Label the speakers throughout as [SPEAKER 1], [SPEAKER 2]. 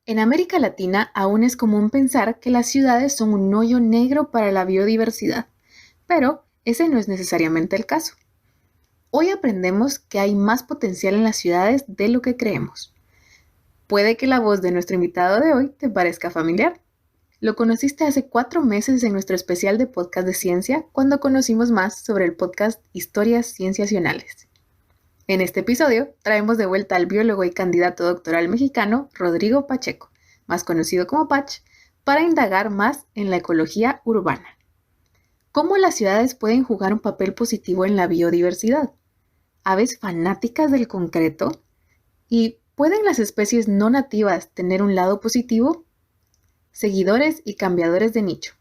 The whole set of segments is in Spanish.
[SPEAKER 1] En América Latina aún es común pensar que las ciudades son un hoyo negro para la biodiversidad, pero ese no es necesariamente el caso. Hoy aprendemos que hay más potencial en las ciudades de lo que creemos. Puede que la voz de nuestro invitado de hoy te parezca familiar. Lo conociste hace 4 meses en nuestro especial de podcast de ciencia, cuando conocimos más sobre el podcast Historias Cienciacionales. En este episodio traemos de vuelta al biólogo y candidato doctoral mexicano Rodrigo Pacheco, más conocido como Pach, para indagar más en la ecología urbana. ¿Cómo las ciudades pueden jugar un papel positivo en la biodiversidad? ¿Aves fanáticas del concreto? ¿Y pueden las especies no nativas tener un lado positivo? Seguidores y cambiadores de nicho.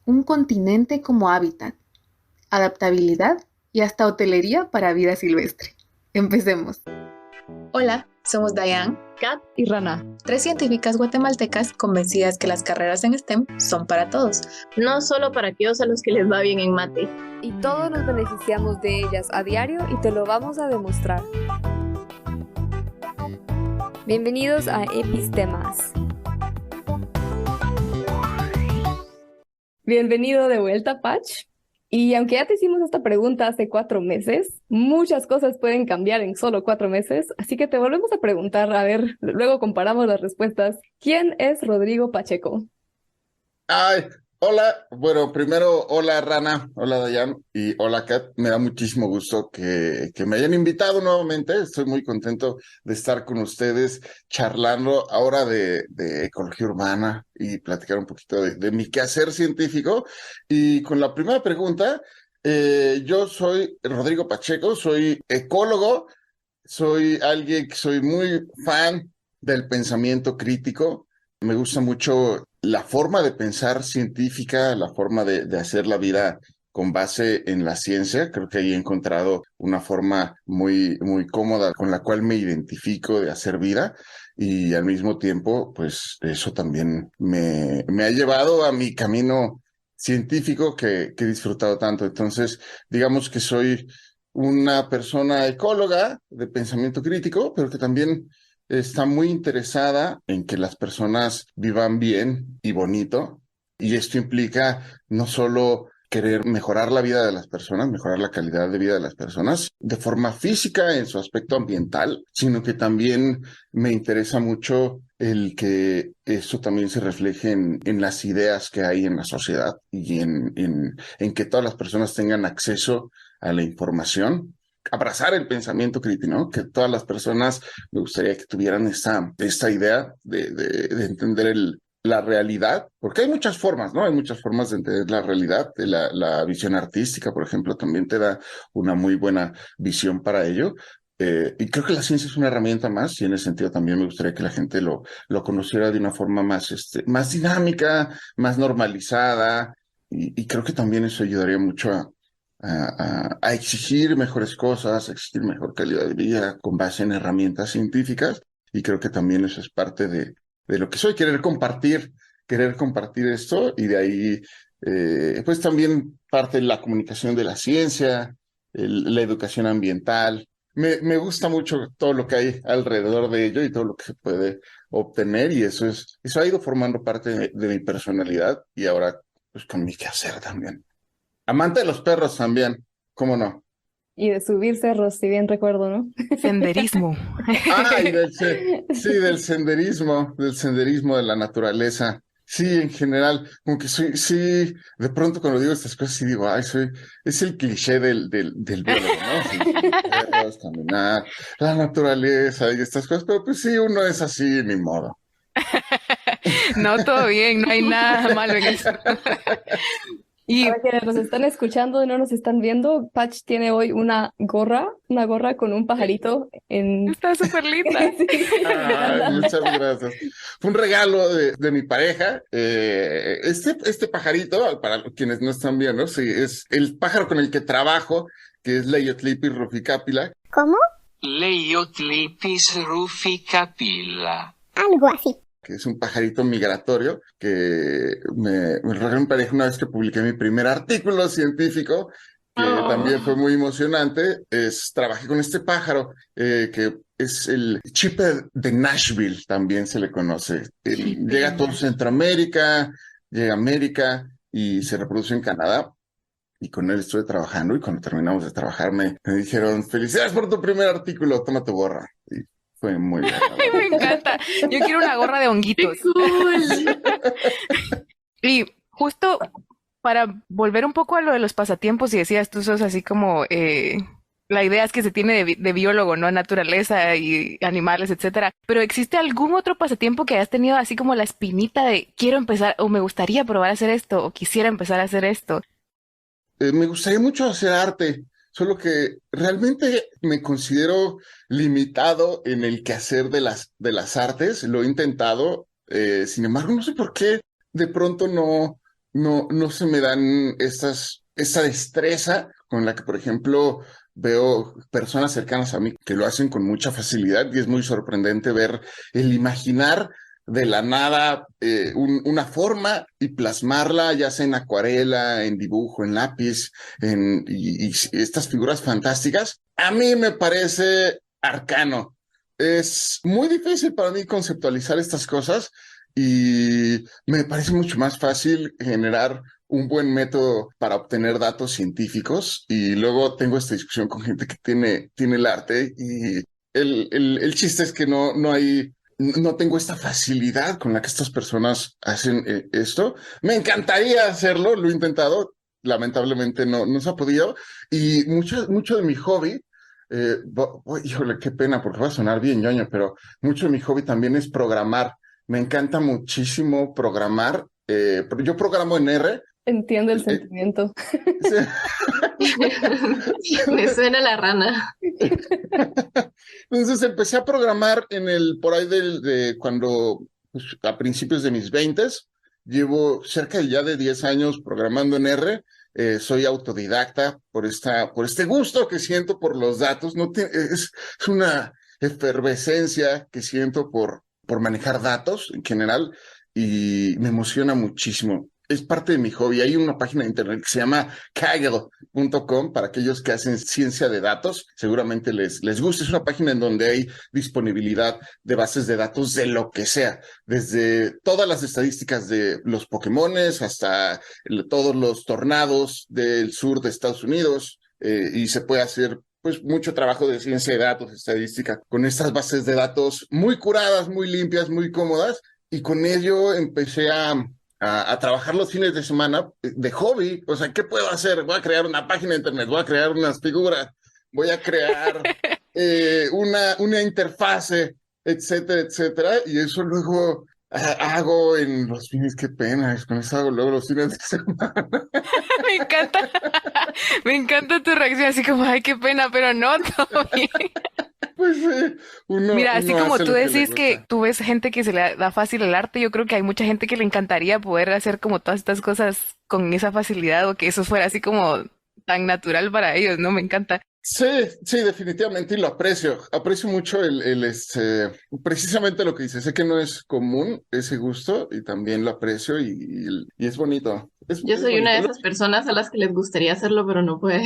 [SPEAKER 1] Un continente como hábitat. Adaptabilidad y hasta hotelería para vida silvestre. Empecemos. Hola, somos Dayan,
[SPEAKER 2] Kat y Rana,
[SPEAKER 1] 3 científicas guatemaltecas convencidas que las carreras en STEM son para todos.
[SPEAKER 2] no solo para aquellos a los que les va bien en mate.
[SPEAKER 3] Y todos nos beneficiamos de ellas a diario y te lo vamos a demostrar. Bienvenidos a Epistemas.
[SPEAKER 4] Bienvenido de vuelta, Pach. Y aunque ya te hicimos esta pregunta hace 4 meses, muchas cosas pueden cambiar en solo 4 meses, así que te volvemos a preguntar, a ver, luego comparamos las respuestas. ¿Quién es Rodrigo Pacheco?
[SPEAKER 5] Ay, hola. Bueno, primero, hola Rana, hola Dayan y hola Kat. Me da muchísimo gusto que me hayan invitado nuevamente. Estoy muy contento de estar con ustedes charlando ahora de ecología urbana y platicar un poquito de mi quehacer científico. Y con la primera pregunta, yo soy Rodrigo Pacheco, soy ecólogo, soy alguien que soy muy fan del pensamiento crítico. Me gusta mucho la forma de pensar científica, la forma de hacer la vida con base en la ciencia. Creo que ahí he encontrado una forma muy, muy cómoda con la cual me identifico de hacer vida y al mismo tiempo, pues eso también me ha llevado a mi camino científico que he disfrutado tanto. Entonces, digamos que soy una persona ecóloga de pensamiento crítico, pero que también está muy interesada en que las personas vivan bien y bonito, y esto implica no solo querer mejorar la vida de las personas, mejorar la calidad de vida de las personas de forma física en su aspecto ambiental, sino que también me interesa mucho el que eso también se refleje en las ideas que hay en la sociedad y en que todas las personas tengan acceso a la información, abrazar el pensamiento crítico, ¿no? Que todas las personas me gustaría que tuvieran esta idea de entender la realidad, porque hay muchas formas, ¿no? Hay muchas formas de entender la realidad. La visión artística, por ejemplo, también te da una muy buena visión para ello. Y creo que la ciencia es una herramienta más, y en ese sentido también me gustaría que la gente lo conociera de una forma más dinámica, más normalizada, y creo que también eso ayudaría mucho a exigir mejores cosas, a exigir mejor calidad de vida con base en herramientas científicas. Y creo que también eso es parte de lo que soy, querer compartir esto, y de ahí, pues también parte de la comunicación de la ciencia, la educación ambiental. Me gusta mucho todo lo que hay alrededor de ello y todo lo que se puede obtener, y eso ha ido formando parte de mi personalidad y ahora pues con mi quehacer también. Amante de los perros también, ¿cómo no?
[SPEAKER 4] Y de subir cerros, si bien recuerdo, ¿no?
[SPEAKER 1] Senderismo.
[SPEAKER 5] Ah, sí, del senderismo de la naturaleza. Sí, en general, como que sí, de pronto cuando digo estas cosas, sí digo, es el cliché del biólogo, ¿no? Sí, perros, caminar, la naturaleza y estas cosas, pero pues sí, uno es así, ni modo.
[SPEAKER 1] No, todo bien, no hay nada malo en eso. Y
[SPEAKER 4] Para quienes nos están escuchando y no nos están viendo, Patch tiene hoy una gorra con un pajarito en...
[SPEAKER 1] está súper linda.
[SPEAKER 4] Sí, me
[SPEAKER 5] Ay,
[SPEAKER 4] encanta.
[SPEAKER 5] muchas gracias. Fue un regalo de mi pareja. Este pajarito, para quienes no están viendo, sí, es el pájaro con el que trabajo, que es Leiothlipis ruficapilla.
[SPEAKER 6] ¿Cómo?
[SPEAKER 7] Leiothlipis ruficapilla.
[SPEAKER 6] Algo así.
[SPEAKER 5] Que es un pajarito migratorio que me regaló mi pareja una vez que publiqué mi primer artículo científico, que también fue muy emocionante. Trabajé con este pájaro que es el chipper de Nashville, también se le conoce. Llega a todo Centroamérica, llega a América y se reproduce en Canadá. Y con él estuve trabajando y cuando terminamos de trabajar me dijeron, felicidades por tu primer artículo, toma tu gorra. Y fue muy bien.
[SPEAKER 1] Ay, me encanta. Yo quiero una gorra de honguitos.
[SPEAKER 2] ¡Qué cool!
[SPEAKER 1] Y justo para volver un poco a lo de los pasatiempos, y decías, tú sos así como, la idea es que se tiene de biólogo, ¿no? Naturaleza y animales, etcétera. Pero ¿existe algún otro pasatiempo que hayas tenido así como la espinita de quiero empezar o me gustaría probar a hacer esto o quisiera empezar a hacer esto?
[SPEAKER 5] Me gustaría mucho hacer arte, solo que realmente me considero limitado en el quehacer de las artes. Lo he intentado, sin embargo, no sé por qué de pronto no se me dan esta destreza con la que, por ejemplo, veo personas cercanas a mí que lo hacen con mucha facilidad y es muy sorprendente ver el imaginar de la nada una forma y plasmarla, ya sea en acuarela, en dibujo, en lápiz, y estas figuras fantásticas. A mí me parece arcano. Es muy difícil para mí conceptualizar estas cosas y me parece mucho más fácil generar un buen método para obtener datos científicos y luego tengo esta discusión con gente que tiene el arte y el chiste es que no tengo esta facilidad con la que estas personas hacen esto. Me encantaría hacerlo, lo he intentado, lamentablemente no se ha podido. Y mucho de mi hobby, híjole, qué pena, porque va a sonar bien ñoño, pero mucho de mi hobby también es programar. Me encanta muchísimo programar. Yo programo en R.
[SPEAKER 4] Entiendo el
[SPEAKER 5] Eh,
[SPEAKER 4] sentimiento.
[SPEAKER 2] Me suena la rana.
[SPEAKER 5] Entonces empecé a programar por ahí de cuando, pues, a principios de mis 20s, llevo cerca ya de 10 años programando en R, soy autodidacta por este gusto que siento por los datos, es una efervescencia que siento por manejar datos en general y me emociona muchísimo. Es parte de mi hobby. Hay una página de internet que se llama Kaggle.com para aquellos que hacen ciencia de datos. Seguramente les gusta. Es una página en donde hay disponibilidad de bases de datos de lo que sea, desde todas las estadísticas de los Pokémones hasta todos los tornados del sur de Estados Unidos, y se puede hacer pues mucho trabajo de ciencia de datos, estadística, con estas bases de datos muy curadas, muy limpias, muy cómodas, y con ello empecé a trabajar los fines de semana de hobby. O sea, ¿qué puedo hacer? Voy a crear una página de internet, voy a crear unas figuras, voy a crear una interfase, etcétera, etcétera. Y eso luego hago en los fines, qué pena, con eso hago luego los fines de semana.
[SPEAKER 1] Me encanta. Me encanta tu reacción, así como, ay, qué pena, pero no, todo bien.
[SPEAKER 5] Pues
[SPEAKER 1] Mira, así
[SPEAKER 5] uno
[SPEAKER 1] como
[SPEAKER 5] hace
[SPEAKER 1] tú
[SPEAKER 5] lo que le
[SPEAKER 1] decís que
[SPEAKER 5] gusta.
[SPEAKER 1] tú ves gente que se le da fácil el arte, yo creo que hay mucha gente que le encantaría poder hacer como todas estas cosas con esa facilidad o que eso fuera así como tan natural para ellos, ¿no? Me encanta.
[SPEAKER 5] Sí, sí, definitivamente, y lo aprecio. Aprecio mucho precisamente lo que dice. Sé que no es común ese gusto y también lo aprecio y es bonito.
[SPEAKER 2] Yo
[SPEAKER 5] Es
[SPEAKER 2] soy una
[SPEAKER 5] bonito.
[SPEAKER 2] de esas personas a las que les gustaría hacerlo, pero no puede.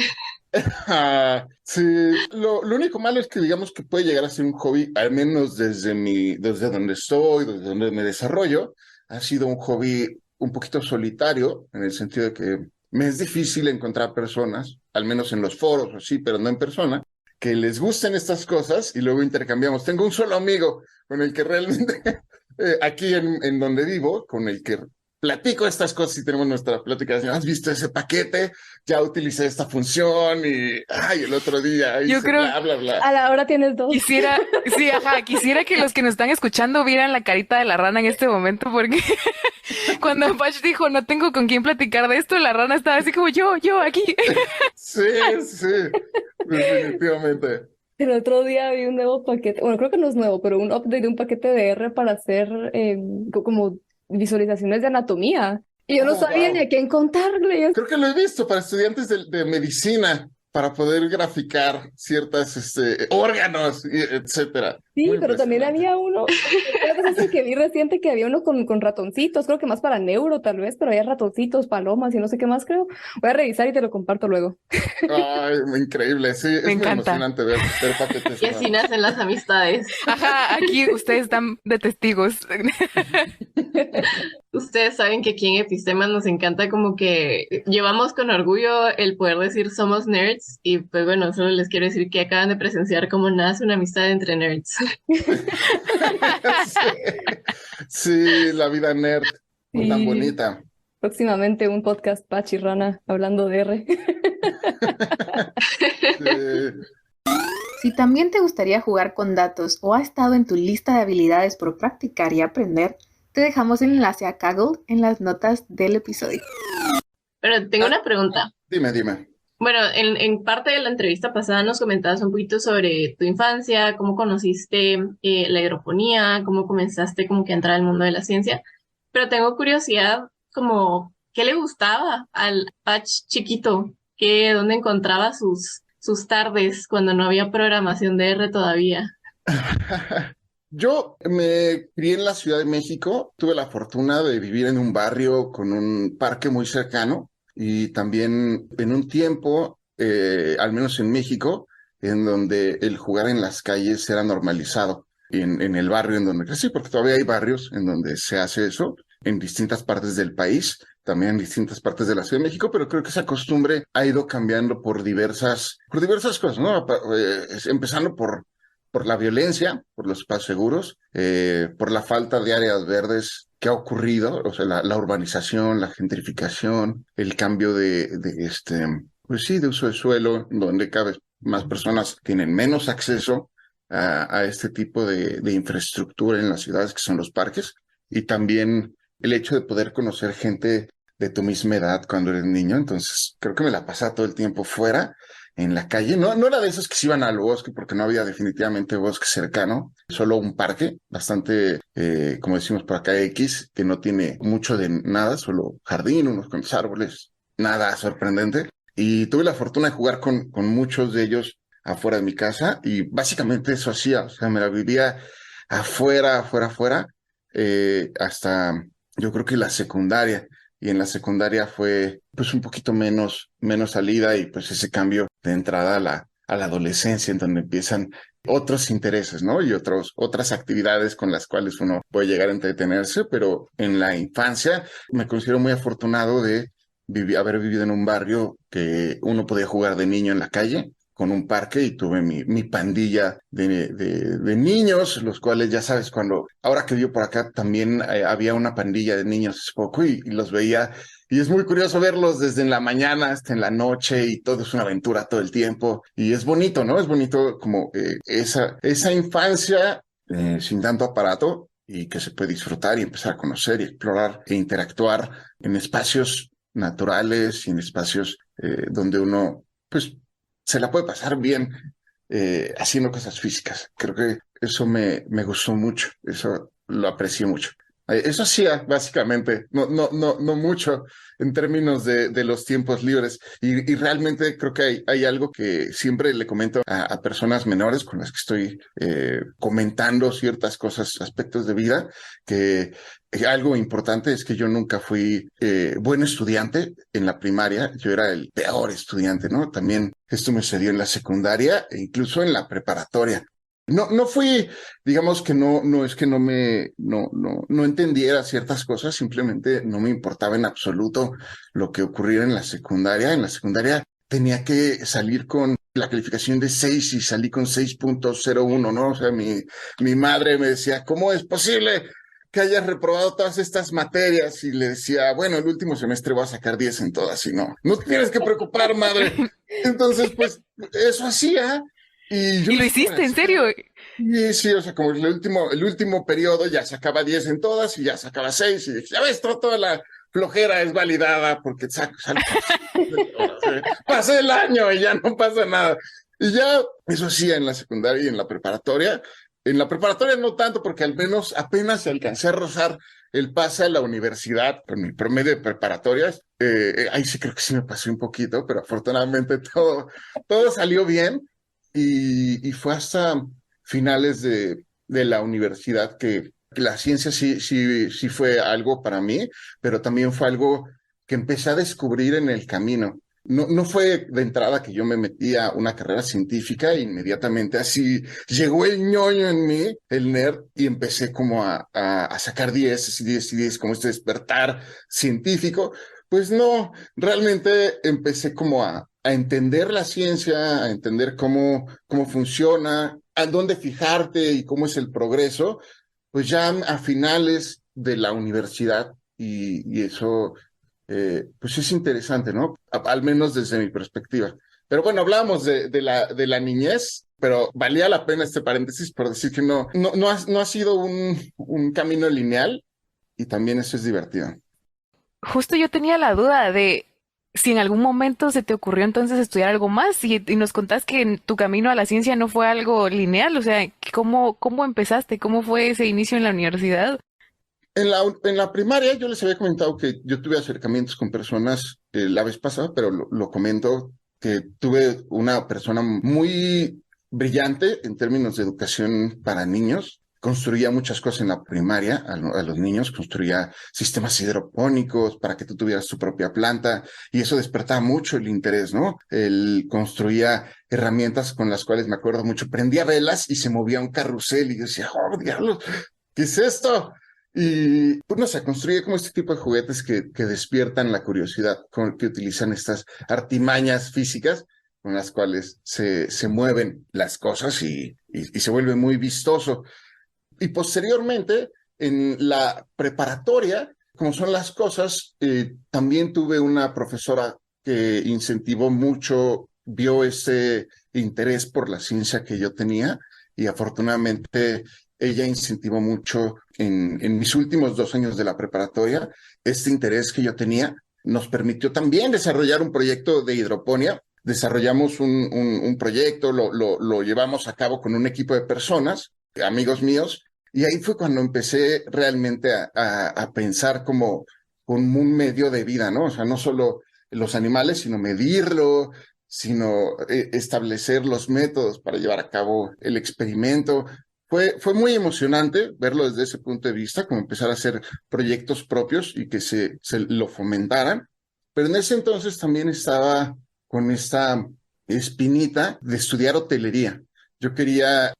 [SPEAKER 5] Sí, lo único malo es que digamos que puede llegar a ser un hobby, al menos desde donde estoy, desde donde me desarrollo, ha sido un hobby un poquito solitario, en el sentido de que me es difícil encontrar personas, al menos en los foros o sí, pero no en persona, que les gusten estas cosas y luego intercambiamos. Tengo un solo amigo con el que realmente, aquí en donde vivo, con el que platico estas cosas y tenemos nuestra plática. ¿Has visto ese paquete? Ya utilicé esta función y, ay, el otro día
[SPEAKER 1] Yo
[SPEAKER 5] hice
[SPEAKER 1] creo,
[SPEAKER 5] bla, bla, bla.
[SPEAKER 4] A la hora tienes dos.
[SPEAKER 1] quisiera, sí, ajá, quisiera que los que nos están escuchando vieran la carita de la rana en este momento, porque cuando Patch dijo, no tengo con quién platicar de esto, la rana estaba así como yo, aquí.
[SPEAKER 5] Sí, sí, definitivamente.
[SPEAKER 4] El otro día vi un nuevo paquete, bueno, creo que no es nuevo, pero un update de un paquete de R para hacer como visualizaciones de anatomía. Y yo no
[SPEAKER 5] Oh,
[SPEAKER 4] sabía ni
[SPEAKER 5] wow.
[SPEAKER 4] a quién contarle.
[SPEAKER 5] Creo que lo he visto para estudiantes de medicina. para poder graficar ciertas órganos, etcétera.
[SPEAKER 4] Sí,
[SPEAKER 5] Muy
[SPEAKER 4] pero también
[SPEAKER 5] impresionante.
[SPEAKER 4] había uno, creo que es el que vi reciente, que había uno con ratoncitos, creo que más para neuro tal vez, pero había ratoncitos, palomas y no sé qué más creo. Voy a revisar y te lo comparto luego.
[SPEAKER 5] Ay, increíble, sí, es
[SPEAKER 1] Me
[SPEAKER 5] muy
[SPEAKER 1] encanta.
[SPEAKER 5] emocionante ver paquetes
[SPEAKER 2] Y así
[SPEAKER 5] raros.
[SPEAKER 2] nacen las amistades.
[SPEAKER 1] Ajá, aquí ustedes están de testigos.
[SPEAKER 2] Ustedes saben que aquí en Epistemas nos encanta como que llevamos con orgullo el poder decir somos nerds y pues bueno, solo les quiero decir que acaban de presenciar cómo nace una amistad entre nerds.
[SPEAKER 5] Sí, sí, la vida nerd, tan
[SPEAKER 4] Sí,
[SPEAKER 5] bonita.
[SPEAKER 4] próximamente un podcast Patch y Rana hablando de R.
[SPEAKER 5] Sí.
[SPEAKER 1] Si también te gustaría jugar con datos o ha estado en tu lista de habilidades por practicar y aprender, te dejamos el enlace a Kaggle en las notas del episodio.
[SPEAKER 2] Pero tengo una pregunta.
[SPEAKER 5] Dime.
[SPEAKER 2] Bueno, en parte de la entrevista pasada nos comentabas un poquito sobre tu infancia, cómo conociste la hidroponía, cómo comenzaste como que a entrar al mundo de la ciencia, pero tengo curiosidad como, ¿qué le gustaba al Patch chiquito? ¿Dónde encontraba sus tardes cuando no había programación de R todavía?
[SPEAKER 5] Yo me crié en la Ciudad de México, tuve la fortuna de vivir en un barrio con un parque muy cercano y también en un tiempo, al menos en México, en donde el jugar en las calles era normalizado en el barrio en donde crecí, porque todavía hay barrios en donde se hace eso, en distintas partes del país, también en distintas partes de la Ciudad de México, pero creo que esa costumbre ha ido cambiando por diversas cosas, ¿no? Empezando por la violencia, por los espacios seguros, por la falta de áreas verdes que ha ocurrido, o sea, la urbanización, la gentrificación, el cambio pues sí, de uso de suelo, donde cada vez más personas tienen menos acceso a este tipo de infraestructura en las ciudades, que son los parques, y también el hecho de poder conocer gente de tu misma edad cuando eres niño. Entonces, creo que me la pasaba todo el tiempo fuera en la calle. No era de esos que se iban al bosque porque no había definitivamente bosque cercano, solo un parque bastante, como decimos por acá, X, que no tiene mucho de nada, solo jardín, unos cuantos árboles, nada sorprendente. Y tuve la fortuna de jugar con muchos de ellos afuera de mi casa y básicamente eso hacía, o sea, me la vivía afuera, hasta yo creo que la secundaria. Y en la secundaria fue pues un poquito menos salida y pues ese cambio de entrada a la adolescencia en donde empiezan otros intereses, ¿no? Y otras actividades con las cuales uno puede llegar a entretenerse, pero en la infancia me considero muy afortunado de haber vivido en un barrio que uno podía jugar de niño en la calle con un parque y tuve mi pandilla de niños, los cuales ya sabes, ahora que vivo por acá también había una pandilla de niños hace poco y los veía y es muy curioso verlos desde en la mañana hasta en la noche y todo es una aventura todo el tiempo y es bonito, ¿no? Es bonito como esa infancia sin tanto aparato y que se puede disfrutar y empezar a conocer y explorar e interactuar en espacios naturales y en espacios donde uno, pues, se la puede pasar bien haciendo cosas físicas. Creo que eso me gustó mucho, eso lo aprecié mucho. Eso hacía básicamente, no mucho en términos de los tiempos libres. Y realmente creo que hay algo que siempre le comento a personas menores con las que estoy comentando ciertas cosas, aspectos de vida, que algo importante es que yo nunca fui buen estudiante en la primaria, yo era el peor estudiante, ¿no? También esto me sucedió en la secundaria e incluso en la preparatoria. No fui, digamos que no es que no entendiera ciertas cosas, simplemente no me importaba en absoluto lo que ocurriera en la secundaria. En la secundaria tenía que salir con la calificación de 6 y salí con 6.01, ¿no? O sea, mi madre me decía, ¿cómo es posible que hayas reprobado todas estas materias? Y le decía, bueno, el último semestre voy a sacar 10 en todas y no te tienes que preocupar, madre. Entonces, pues, eso hacía. Y yo
[SPEAKER 1] ¿Y lo hiciste, en serio?
[SPEAKER 5] Sí, o sea, como el último periodo ya sacaba 10 en todas y ya sacaba 6 y dije, ya ves, toda la flojera es validada porque pasé el año y ya no pasa nada. Y ya eso hacía en la secundaria y en la preparatoria En la preparatoria no tanto, porque al menos apenas alcancé a rozar el pase a la universidad con mi promedio de preparatorias. Ahí sí creo que sí me pasé un poquito, pero afortunadamente todo salió bien y fue hasta finales de la universidad que la ciencia sí fue algo para mí, pero también fue algo que empecé a descubrir en el camino. No fue de entrada que yo me metí a una carrera científica e inmediatamente así llegó el ñoño en mí, el nerd, y empecé como a sacar 10 y 10 y 10, como este despertar científico. Pues no, realmente empecé como a entender la ciencia, a entender cómo funciona, a dónde fijarte y cómo es el progreso, pues ya a finales de la universidad y eso pues es interesante, ¿no? Al menos desde mi perspectiva. Pero bueno, hablábamos de la niñez, pero valía la pena este paréntesis por decir que no ha sido un camino lineal y también eso es divertido.
[SPEAKER 1] Justo yo tenía la duda de si en algún momento se te ocurrió entonces estudiar algo más y nos contás que en tu camino a la ciencia no fue algo lineal, o sea, ¿cómo empezaste? ¿Cómo fue ese inicio en la universidad?
[SPEAKER 5] En la primaria yo les había comentado que yo tuve acercamientos con personas la vez pasada, pero lo comento que tuve una persona muy brillante en términos de educación para niños. Construía muchas cosas en la primaria a los niños, construía sistemas hidropónicos para que tú tuvieras tu propia planta y eso despertaba mucho el interés, ¿no? Él construía herramientas con las cuales me acuerdo mucho, prendía velas y se movía un carrusel y yo decía, oh, diablos, ¿qué es esto? Y pues no sé, construye como este tipo de juguetes que despiertan la curiosidad, que utilizan estas artimañas físicas con las cuales se mueven las cosas y se vuelve muy vistoso. Y posteriormente, en la preparatoria, como son las cosas, también tuve una profesora que incentivó mucho, vio ese interés por la ciencia que yo tenía y afortunadamente ella incentivó mucho en mis últimos 2 años de la preparatoria este interés que yo tenía. Nos permitió también desarrollar un proyecto de hidroponía. Desarrollamos un proyecto, lo llevamos a cabo con un equipo de personas, amigos míos, y ahí fue cuando empecé realmente a pensar como un medio de vida, ¿no? O sea, no solo los animales, sino medirlo, sino establecer los métodos para llevar a cabo el experimento. Fue muy emocionante verlo desde ese punto de vista, como empezar a hacer proyectos propios y que se lo fomentaran. Pero en ese entonces también estaba con esta espinita de estudiar hotelería. Yo quería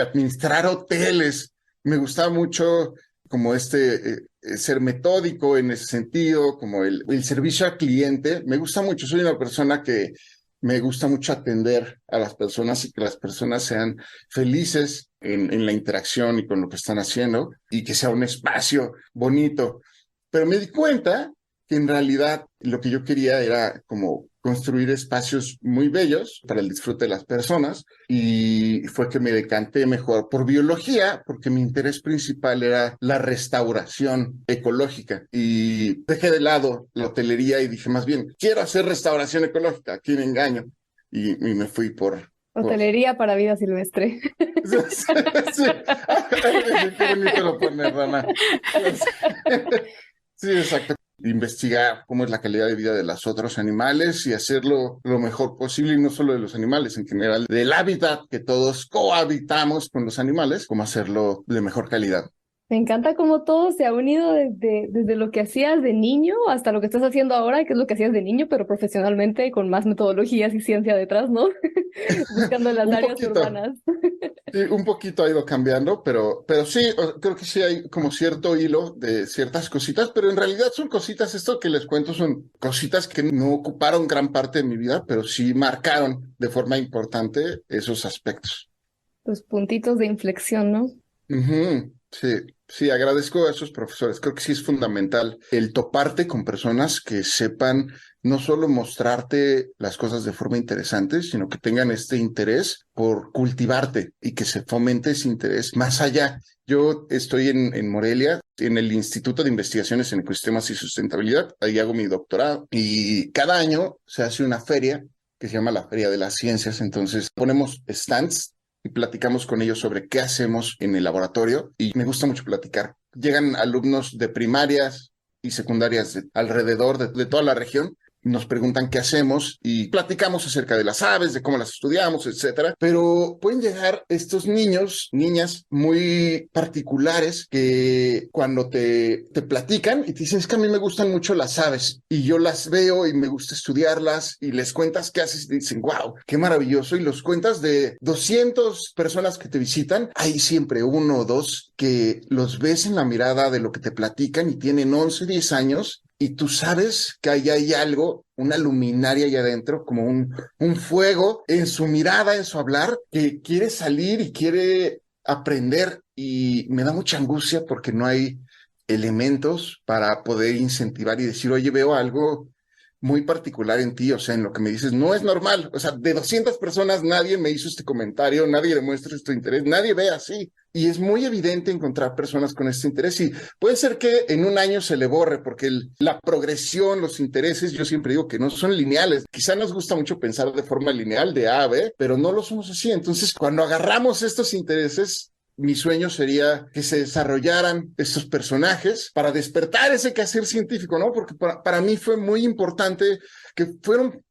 [SPEAKER 5] administrar hoteles. Me gustaba mucho como ser metódico en ese sentido, como el servicio al cliente. Me gusta mucho, soy una persona que me gusta mucho atender a las personas y que las personas sean felices en la interacción y con lo que están haciendo y que sea un espacio bonito. Pero me di cuenta que en realidad lo que yo quería era como construir espacios muy bellos para el disfrute de las personas y fue que me decanté mejor por biología porque mi interés principal era la restauración ecológica y dejé de lado la hotelería y dije más bien, quiero hacer restauración ecológica, ¿a quién engaño? Y me fui por...
[SPEAKER 4] Hotelería para vida silvestre.
[SPEAKER 5] Sí, sí. Qué bonito lo pone, Rana. Sí, exacto. Investigar cómo es la calidad de vida de los otros animales y hacerlo lo mejor posible, y no solo de los animales, en general, del hábitat que todos cohabitamos con los animales, cómo hacerlo de mejor calidad.
[SPEAKER 4] Me encanta cómo todo se ha unido desde lo que hacías de niño hasta lo que estás haciendo ahora, que es lo que hacías de niño, pero profesionalmente, con más metodologías y ciencia detrás, ¿no? Buscando las áreas urbanas.
[SPEAKER 5] Sí, un poquito ha ido cambiando, pero sí, creo que sí hay como cierto hilo de ciertas cositas, pero en realidad son cositas, esto que les cuento son cositas que no ocuparon gran parte de mi vida, pero sí marcaron de forma importante esos aspectos.
[SPEAKER 4] Los puntitos de inflexión, ¿no?
[SPEAKER 5] Sí, agradezco a esos profesores. Creo que sí es fundamental el toparte con personas que sepan no solo mostrarte las cosas de forma interesante, sino que tengan este interés por cultivarte y que se fomente ese interés más allá. Yo estoy en Morelia, en el Instituto de Investigaciones en Ecosistemas y Sustentabilidad. Ahí hago mi doctorado y cada año se hace una feria que se llama la Feria de las Ciencias. Entonces ponemos stands y platicamos con ellos sobre qué hacemos en el laboratorio y me gusta mucho platicar. Llegan alumnos de primarias y secundarias alrededor de toda la región. Nos preguntan qué hacemos y platicamos acerca de las aves, de cómo las estudiamos, etcétera. Pero pueden llegar estos niños, niñas muy particulares que cuando te platican y te dicen, es que a mí me gustan mucho las aves y yo las veo y me gusta estudiarlas y les cuentas qué haces y dicen, wow, qué maravilloso. Y los cuentas de 200 personas que te visitan, hay siempre uno o dos que los ves en la mirada de lo que te platican y tienen 11, 10 años. Y tú sabes que ahí hay algo, una luminaria allá adentro, como un fuego en su mirada, en su hablar, que quiere salir y quiere aprender. Y me da mucha angustia porque no hay elementos para poder incentivar y decir, oye, veo algo muy particular en ti, o sea, en lo que me dices, no es normal. O sea, de 200 personas nadie me hizo este comentario, nadie demuestra este interés, nadie ve así. Y es muy evidente encontrar personas con este interés y puede ser que en un año se le borre porque la progresión, los intereses, yo siempre digo que no son lineales. Quizá nos gusta mucho pensar de forma lineal de A a B, pero no lo somos así. Entonces, cuando agarramos estos intereses, mi sueño sería que se desarrollaran estos personajes para despertar ese quehacer científico, ¿no? Porque para mí fue muy importante que fueron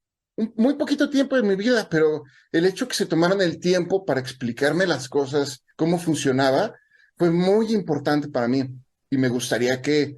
[SPEAKER 5] muy poquito tiempo de mi vida, pero el hecho que se tomaran el tiempo para explicarme las cosas, cómo funcionaba, fue muy importante para mí. Y me gustaría que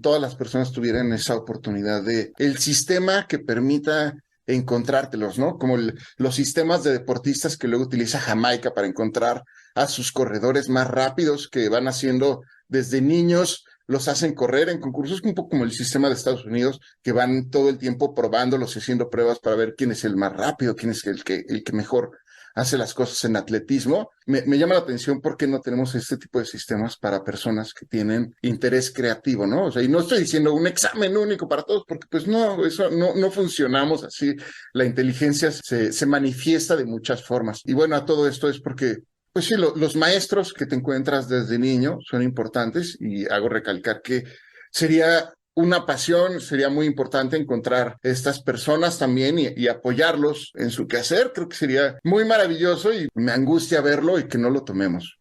[SPEAKER 5] todas las personas tuvieran esa oportunidad de el sistema que permita encontrártelos, ¿no? Como los sistemas de deportistas que luego utiliza Jamaica para encontrar a sus corredores más rápidos que van haciendo desde niños, los hacen correr en concursos, un poco como el sistema de Estados Unidos, que van todo el tiempo probándolos y haciendo pruebas para ver quién es el más rápido, quién es el que mejor hace las cosas en atletismo. Me llama la atención por qué no tenemos este tipo de sistemas para personas que tienen interés creativo, ¿no? O sea, y no estoy diciendo un examen único para todos, porque pues no, eso no funcionamos así. La inteligencia se manifiesta de muchas formas. Y bueno, a todo esto es porque pues sí, los maestros que te encuentras desde niño son importantes y hago recalcar que sería una pasión, sería muy importante encontrar estas personas también y apoyarlos en su quehacer. Creo que sería muy maravilloso y me angustia verlo y que no lo tomemos.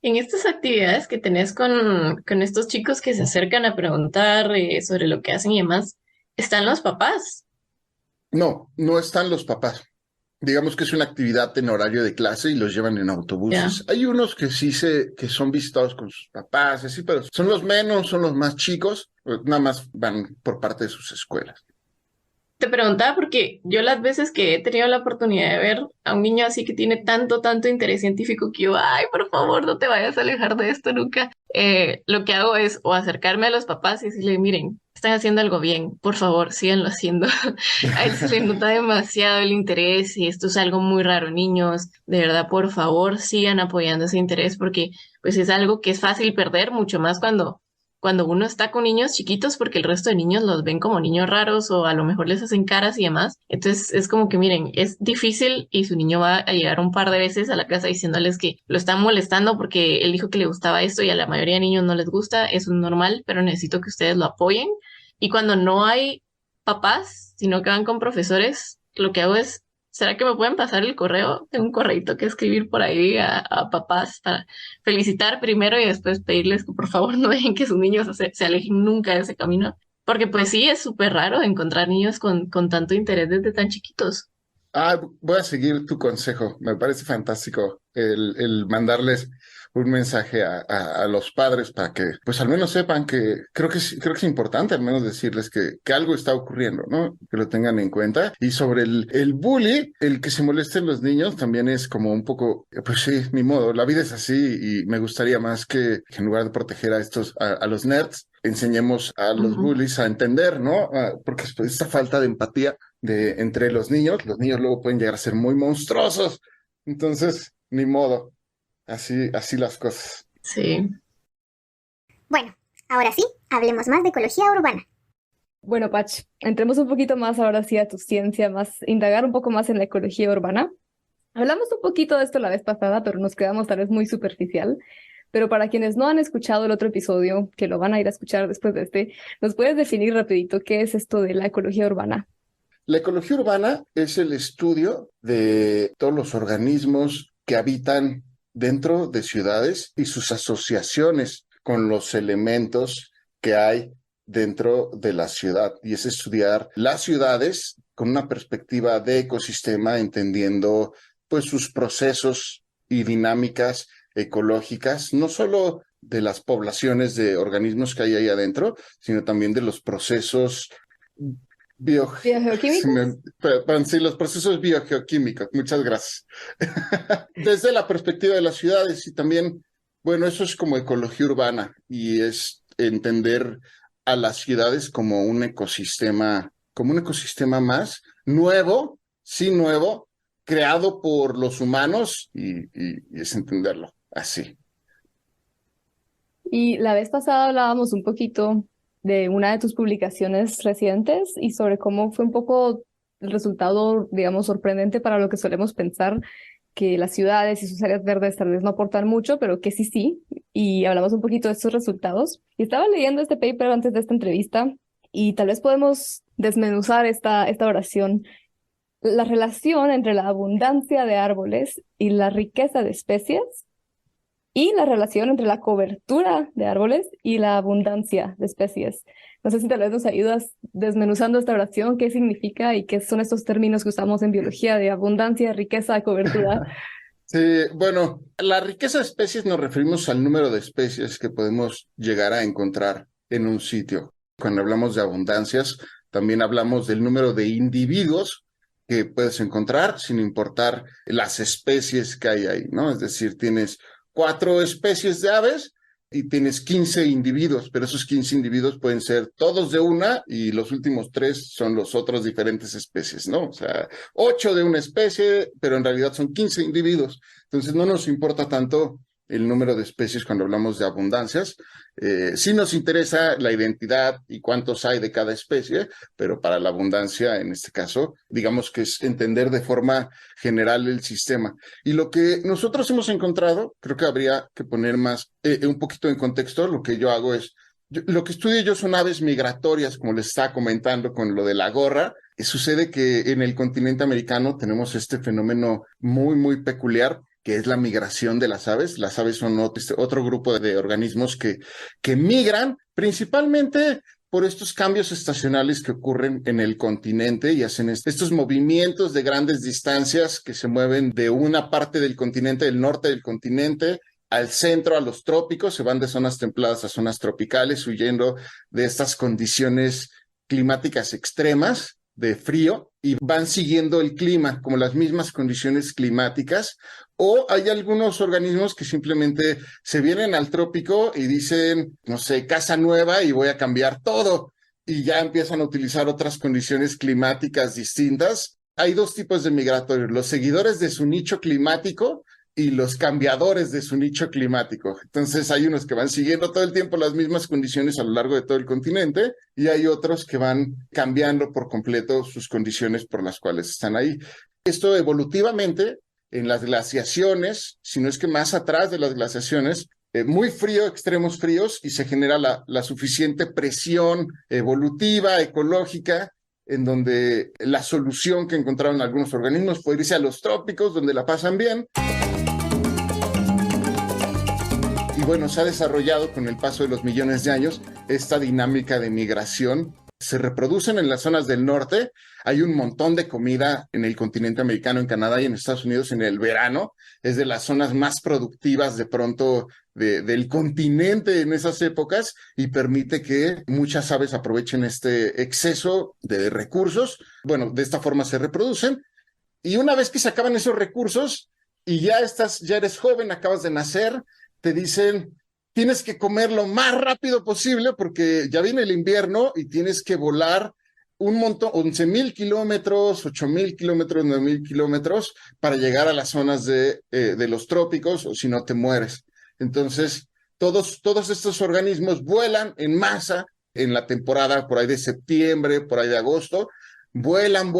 [SPEAKER 2] En estas actividades que tenés con estos chicos que se acercan a preguntar sobre lo que hacen y demás, ¿están los papás?
[SPEAKER 5] No están los papás. Digamos que es una actividad en horario de clase y los llevan en autobuses. Hay unos que sí que son visitados con sus papás, así, pero son los menos, son los más chicos, nada más van por parte de sus escuelas.
[SPEAKER 2] Te preguntaba porque yo las veces que he tenido la oportunidad de ver a un niño así que tiene tanto interés científico que yo, ay, por favor, no te vayas a alejar de esto nunca. Lo que hago es o acercarme a los papás y decirle, miren, están haciendo algo bien, por favor, síganlo haciendo. A él se le nota demasiado el interés y esto es algo muy raro, niños, de verdad, por favor, sigan apoyando ese interés porque pues es algo que es fácil perder, mucho más cuando uno está con niños chiquitos porque el resto de niños los ven como niños raros o a lo mejor les hacen caras y demás. Entonces es como que miren, es difícil y su niño va a llegar un par de veces a la casa diciéndoles que lo están molestando porque él dijo que le gustaba esto y a la mayoría de niños no les gusta. Eso es normal, pero necesito que ustedes lo apoyen. Y cuando no hay papás, sino que van con profesores, lo que hago es, ¿será que me pueden pasar el correo? Tengo un correíto que escribir por ahí a papás para felicitar primero y después pedirles que por favor no dejen que sus niños se alejen nunca de ese camino. Porque pues sí, es súper raro encontrar niños con tanto interés desde tan chiquitos.
[SPEAKER 5] Voy a seguir tu consejo. Me parece fantástico el mandarles un mensaje a los padres para que, pues al menos sepan que creo que es importante al menos decirles que algo está ocurriendo, ¿no? Que lo tengan en cuenta. Y sobre el bully, el que se molesten los niños también es como un poco, pues sí, ni modo, la vida es así y me gustaría más que en lugar de proteger a los nerds, enseñemos a los bullies a entender, ¿no? Porque esta falta de empatía entre los niños luego pueden llegar a ser muy monstruosos. Entonces, ni modo. Así las cosas.
[SPEAKER 2] Sí.
[SPEAKER 6] Bueno, ahora sí, hablemos más de ecología urbana.
[SPEAKER 4] Bueno, Pach, entremos un poquito más ahora sí a tu ciencia, indagar un poco más en la ecología urbana. Hablamos un poquito de esto la vez pasada, pero nos quedamos tal vez muy superficial. Pero para quienes no han escuchado el otro episodio, que lo van a ir a escuchar después de este, ¿nos puedes definir rapidito qué es esto de la ecología urbana?
[SPEAKER 5] La ecología urbana es el estudio de todos los organismos que habitan dentro de ciudades y sus asociaciones con los elementos que hay dentro de la ciudad. Y es estudiar las ciudades con una perspectiva de ecosistema, entendiendo pues sus procesos y dinámicas ecológicas, no solo de las poblaciones de organismos que hay ahí adentro, sino también de los procesos
[SPEAKER 4] ¿Biogeoquímicos?
[SPEAKER 5] perdón, sí, los procesos biogeoquímicos. Muchas gracias. Desde la perspectiva de las ciudades y también, bueno, eso es como ecología urbana y es entender a las ciudades como un ecosistema más nuevo, sí nuevo, creado por los humanos y es entenderlo así.
[SPEAKER 4] Y la vez pasada hablábamos un poquito de una de tus publicaciones recientes y sobre cómo fue un poco el resultado, digamos, sorprendente para lo que solemos pensar, que las ciudades y sus áreas verdes tal vez no aportan mucho, pero que sí, sí. Y hablamos un poquito de estos resultados. Y estaba leyendo este paper antes de esta entrevista y tal vez podemos desmenuzar esta oración. La relación entre la abundancia de árboles y la riqueza de especies y la relación entre la cobertura de árboles y la abundancia de especies. No sé si tal vez nos ayudas desmenuzando esta oración, qué significa y qué son estos términos que usamos en biología de abundancia, riqueza, cobertura.
[SPEAKER 5] Sí, bueno, la riqueza de especies nos referimos al número de especies que podemos llegar a encontrar en un sitio. Cuando hablamos de abundancias, también hablamos del número de individuos que puedes encontrar sin importar las especies que hay ahí, ¿no? Es decir, tienes 4 especies de aves y tienes 15 individuos, pero esos 15 individuos pueden ser todos de una y los últimos 3 son los otros diferentes especies, ¿no? O sea, 8 de una especie, pero en realidad son 15 individuos. Entonces no nos importa tanto el número de especies cuando hablamos de abundancias. Sí nos interesa la identidad y cuántos hay de cada especie, pero para la abundancia, en este caso, digamos que es entender de forma general el sistema. Y lo que nosotros hemos encontrado, creo que habría que poner más, un poquito en contexto, lo que yo hago es, lo que estudio yo son aves migratorias, como les estaba comentando con lo de la gorra. Sucede que en el continente americano tenemos este fenómeno muy, muy peculiar, que es la migración de las aves. Las aves son otro grupo de organismos que migran principalmente por estos cambios estacionales que ocurren en el continente y hacen estos movimientos de grandes distancias que se mueven de una parte del continente, del norte del continente, al centro, a los trópicos, se van de zonas templadas a zonas tropicales, huyendo de estas condiciones climáticas extremas de frío y van siguiendo el clima, como las mismas condiciones climáticas. O hay algunos organismos que simplemente se vienen al trópico y dicen, no sé, casa nueva y voy a cambiar todo. Y ya empiezan a utilizar otras condiciones climáticas distintas. Hay 2 tipos de migratorios, los seguidores de su nicho climático y los cambiadores de su nicho climático. Entonces hay unos que van siguiendo todo el tiempo las mismas condiciones a lo largo de todo el continente y hay otros que van cambiando por completo sus condiciones por las cuales están ahí. Esto evolutivamente en las glaciaciones, si no es que más atrás de las glaciaciones, muy frío, extremos fríos, y se genera la suficiente presión evolutiva, ecológica, en donde la solución que encontraron algunos organismos fue irse a los trópicos, donde la pasan bien. Y bueno, se ha desarrollado con el paso de los millones de años esta dinámica de migración. Se reproducen en las zonas del norte. Hay un montón de comida en el continente americano, en Canadá y en Estados Unidos en el verano. Es de las zonas más productivas de pronto del continente en esas épocas y permite que muchas aves aprovechen este exceso de recursos. Bueno, de esta forma se reproducen. Y una vez que se acaban esos recursos y ya eres joven, acabas de nacer, te dicen, tienes que comer lo más rápido posible porque ya viene el invierno y tienes que volar un montón, 11,000 kilómetros, 8,000 kilómetros, 9,000 kilómetros para llegar a las zonas de los trópicos o si no te mueres. Entonces, todos estos organismos vuelan en masa en la temporada por ahí de septiembre, por ahí de agosto, vuelan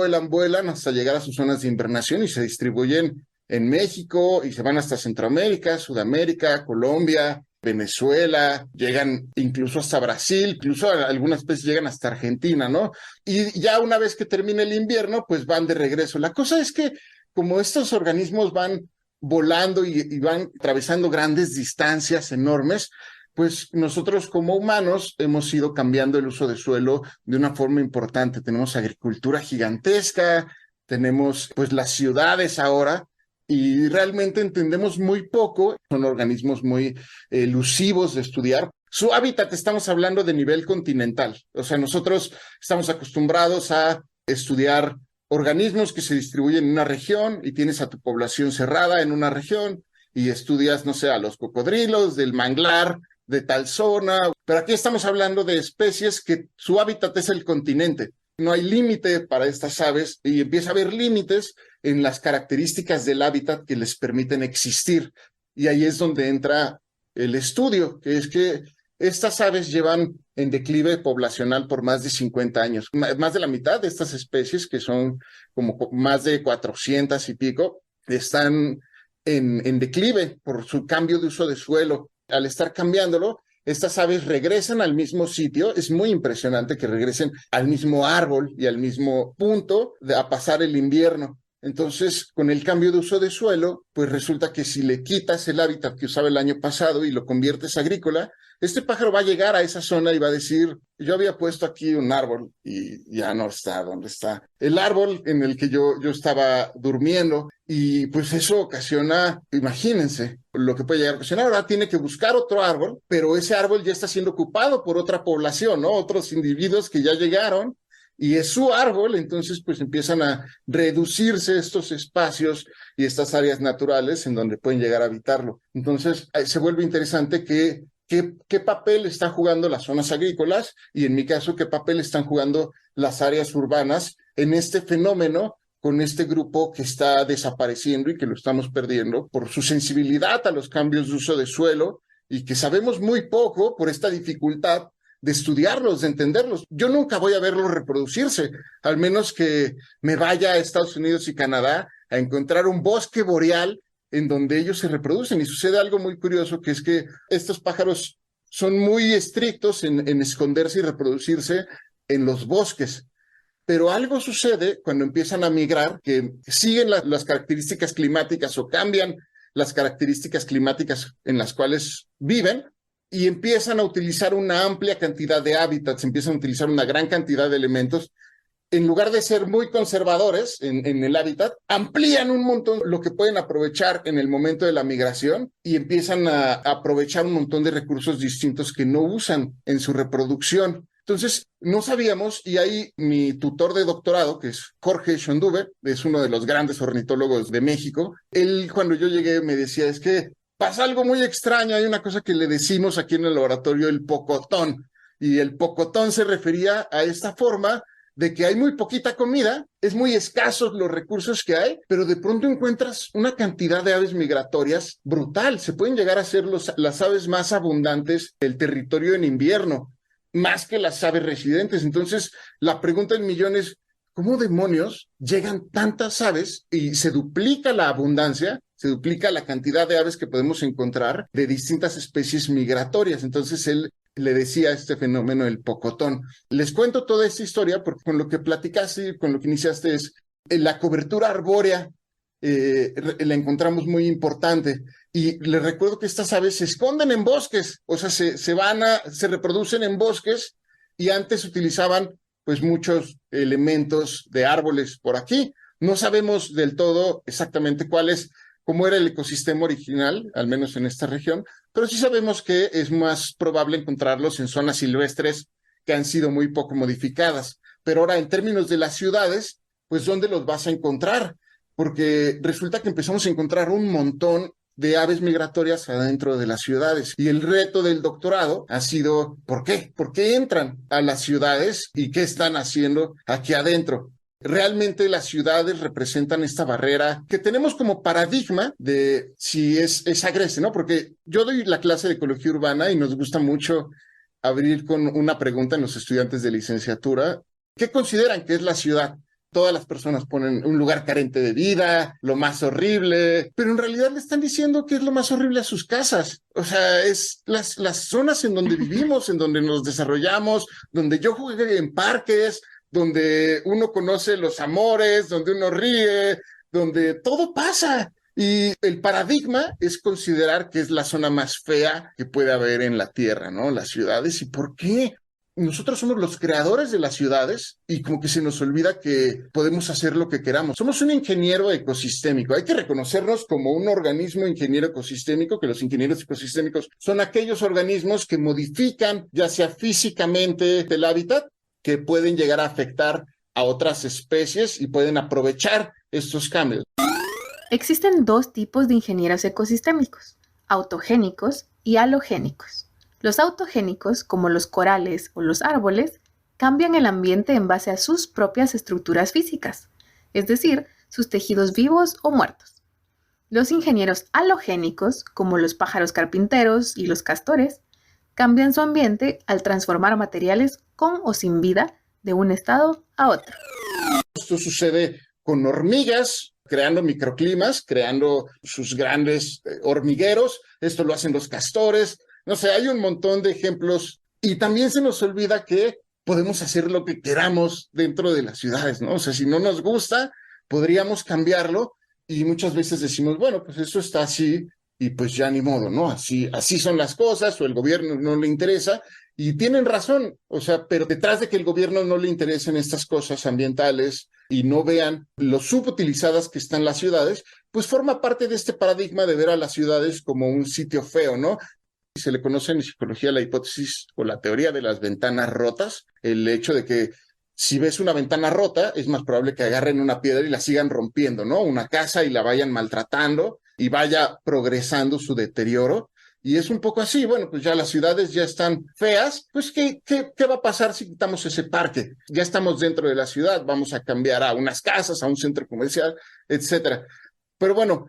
[SPEAKER 5] hasta llegar a sus zonas de invernación y se distribuyen en México y se van hasta Centroamérica, Sudamérica, Colombia, Venezuela, llegan incluso hasta Brasil, incluso algunas especies llegan hasta Argentina, ¿no? Y ya una vez que termina el invierno, pues van de regreso. La cosa es que como estos organismos van volando y van atravesando grandes distancias enormes, pues nosotros como humanos hemos ido cambiando el uso de suelo de una forma importante. Tenemos agricultura gigantesca, tenemos pues las ciudades ahora, y realmente entendemos muy poco. Son organismos muy elusivos de estudiar. Su hábitat, estamos hablando de nivel continental. O sea, nosotros estamos acostumbrados a estudiar organismos que se distribuyen en una región y tienes a tu población cerrada en una región y estudias, no sé, a los cocodrilos del manglar de tal zona. Pero aquí estamos hablando de especies que su hábitat es el continente. No hay límite para estas aves y empieza a haber límites en las características del hábitat que les permiten existir. Y ahí es donde entra el estudio, que es que estas aves llevan en declive poblacional por más de 50 años. Más de la mitad de estas especies, que son como más de 400 y pico, están en declive por su cambio de uso de suelo. Al estar cambiándolo, estas aves regresan al mismo sitio. Es muy impresionante que regresen al mismo árbol y al mismo punto a pasar el invierno. Entonces, con el cambio de uso de suelo, pues resulta que si le quitas el hábitat que usaba el año pasado y lo conviertes agrícola, este pájaro va a llegar a esa zona y va a decir, yo había puesto aquí un árbol y ya no está donde está el árbol en el que yo estaba durmiendo. Y pues eso ocasiona, imagínense lo que puede llegar a ocasionar. Ahora tiene que buscar otro árbol, pero ese árbol ya está siendo ocupado por otra población, ¿no? Otros individuos que ya llegaron y es su árbol. Entonces pues empiezan a reducirse estos espacios y estas áreas naturales en donde pueden llegar a habitarlo. Entonces se vuelve interesante qué papel están jugando las zonas agrícolas y en mi caso qué papel están jugando las áreas urbanas en este fenómeno, con este grupo que está desapareciendo y que lo estamos perdiendo por su sensibilidad a los cambios de uso de suelo y que sabemos muy poco por esta dificultad de estudiarlos, de entenderlos. Yo nunca voy a verlos reproducirse, al menos que me vaya a Estados Unidos y Canadá a encontrar un bosque boreal en donde ellos se reproducen. Y sucede algo muy curioso, que es que estos pájaros son muy estrictos en esconderse y reproducirse en los bosques. Pero algo sucede cuando empiezan a migrar, que siguen las características climáticas o cambian las características climáticas en las cuales viven y empiezan a utilizar una amplia cantidad de hábitats, empiezan a utilizar una gran cantidad de elementos. En lugar de ser muy conservadores en el hábitat, amplían un montón lo que pueden aprovechar en el momento de la migración y empiezan a aprovechar un montón de recursos distintos que no usan en su reproducción. Entonces, no sabíamos, y ahí mi tutor de doctorado, que es Jorge Schonduve, es uno de los grandes ornitólogos de México, él cuando yo llegué me decía, es que pasa algo muy extraño, hay una cosa que le decimos aquí en el laboratorio, el pocotón, y el pocotón se refería a esta forma de que hay muy poquita comida, es muy escasos los recursos que hay, pero de pronto encuentras una cantidad de aves migratorias brutal. Se pueden llegar a ser las aves más abundantes del territorio en invierno, más que las aves residentes. Entonces, la pregunta del millón es, ¿cómo demonios llegan tantas aves y se duplica la abundancia, se duplica la cantidad de aves que podemos encontrar de distintas especies migratorias? Entonces, él le decía este fenómeno el pocotón. Les cuento toda esta historia porque con lo que platicaste, con lo que iniciaste es la cobertura arbórea, la encontramos muy importante. Y les recuerdo que estas aves se esconden en bosques, o sea, se reproducen en bosques y antes utilizaban pues muchos elementos de árboles por aquí. No sabemos del todo exactamente cómo era el ecosistema original, al menos en esta región, pero sí sabemos que es más probable encontrarlos en zonas silvestres que han sido muy poco modificadas. Pero ahora, en términos de las ciudades, pues ¿dónde los vas a encontrar? Porque resulta que empezamos a encontrar un montón de aves migratorias adentro de las ciudades. Y el reto del doctorado ha sido, ¿por qué? ¿Por qué entran a las ciudades y qué están haciendo aquí adentro? Realmente las ciudades representan esta barrera que tenemos como paradigma de si es agreste, ¿no? Porque yo doy la clase de ecología urbana y nos gusta mucho abrir con una pregunta en los estudiantes de licenciatura. ¿Qué consideran que es la ciudad? Todas las personas ponen un lugar carente de vida, lo más horrible, pero en realidad le están diciendo que es lo más horrible a sus casas. O sea, es las zonas en donde vivimos, en donde nos desarrollamos, donde yo jugué en parques, donde uno conoce los amores, donde uno ríe, donde todo pasa. Y el paradigma es considerar que es la zona más fea que puede haber en la Tierra, ¿no? Las ciudades. ¿Y por qué? Nosotros somos los creadores de las ciudades y como que se nos olvida que podemos hacer lo que queramos. Somos un ingeniero ecosistémico. Hay que reconocernos como un organismo ingeniero ecosistémico, que los ingenieros ecosistémicos son aquellos organismos que modifican, ya sea físicamente, el hábitat, que pueden llegar a afectar a otras especies y pueden aprovechar estos cambios.
[SPEAKER 1] Existen dos tipos de ingenieros ecosistémicos, autogénicos y halogénicos. Los autogénicos, como los corales o los árboles, cambian el ambiente en base a sus propias estructuras físicas, es decir, sus tejidos vivos o muertos. Los ingenieros halogénicos, como los pájaros carpinteros y los castores, cambian su ambiente al transformar materiales con o sin vida de un estado a otro.
[SPEAKER 5] Esto sucede con hormigas, creando microclimas, creando sus grandes hormigueros. Esto lo hacen los castores. No sé, hay un montón de ejemplos. Y también se nos olvida que podemos hacer lo que queramos dentro de las ciudades, ¿no? O sea, si no nos gusta, podríamos cambiarlo. Y muchas veces decimos, bueno, pues esto está así y pues ya ni modo, ¿no? Así son las cosas, o el gobierno no le interesa. Y tienen razón, o sea, pero detrás de que el gobierno no le interesen estas cosas ambientales y no vean lo subutilizadas que están las ciudades, pues forma parte de este paradigma de ver a las ciudades como un sitio feo, ¿no? Se le conoce en psicología la hipótesis o la teoría de las ventanas rotas, el hecho de que si ves una ventana rota, es más probable que agarren una piedra y la sigan rompiendo, ¿no? Una casa y la vayan maltratando y vaya progresando su deterioro. Y es un poco así, bueno, pues ya las ciudades ya están feas, pues ¿qué va a pasar si quitamos ese parque? Ya estamos dentro de la ciudad, vamos a cambiar a unas casas, a un centro comercial, etcétera. Pero bueno,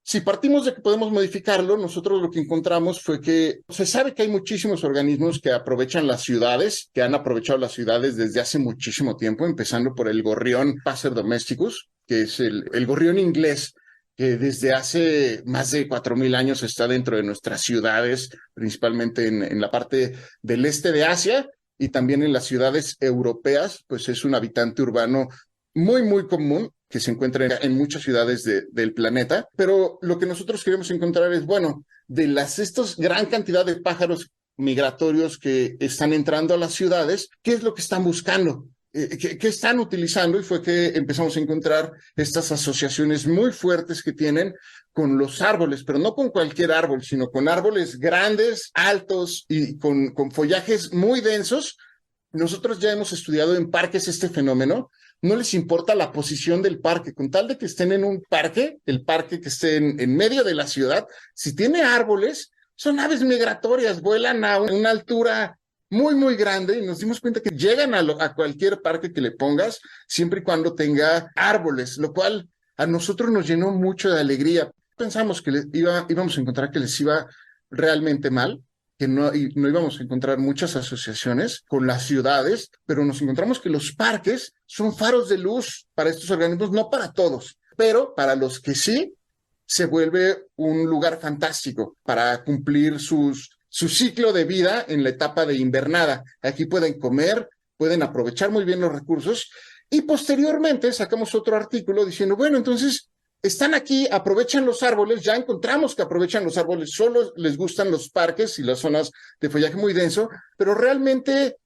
[SPEAKER 5] si partimos de que podemos modificarlo, nosotros lo que encontramos fue que se sabe que hay muchísimos organismos que aprovechan las ciudades, que han aprovechado las ciudades desde hace muchísimo tiempo, empezando por el gorrión Passer domesticus, que es el gorrión inglés, que desde hace más de 4,000 años está dentro de nuestras ciudades, principalmente en la parte del este de Asia y también en las ciudades europeas, pues es un habitante urbano muy, muy común que se encuentra en muchas ciudades del planeta. Pero lo que nosotros queremos encontrar es, bueno, de estos gran cantidad de pájaros migratorios que están entrando a las ciudades, ¿qué es lo que están buscando? ¿Qué están utilizando? Y fue que empezamos a encontrar estas asociaciones muy fuertes que tienen con los árboles, pero no con cualquier árbol, sino con árboles grandes, altos y con follajes muy densos. Nosotros ya hemos estudiado en parques este fenómeno. No les importa la posición del parque, con tal de que estén en un parque, el parque que esté en medio de la ciudad, si tiene árboles, son aves migratorias, vuelan a una altura muy, muy grande y nos dimos cuenta que llegan a cualquier parque que le pongas, siempre y cuando tenga árboles, lo cual a nosotros nos llenó mucho de alegría. Pensamos que íbamos a encontrar que les iba realmente mal, que no íbamos a encontrar muchas asociaciones con las ciudades, pero nos encontramos que los parques son faros de luz para estos organismos, no para todos, pero para los que sí, se vuelve un lugar fantástico para cumplir su ciclo de vida en la etapa de invernada. Aquí pueden comer, pueden aprovechar muy bien los recursos y posteriormente sacamos otro artículo diciendo, bueno, entonces están aquí, aprovechan los árboles, ya encontramos que aprovechan los árboles, solo les gustan los parques y las zonas de follaje muy denso, pero realmente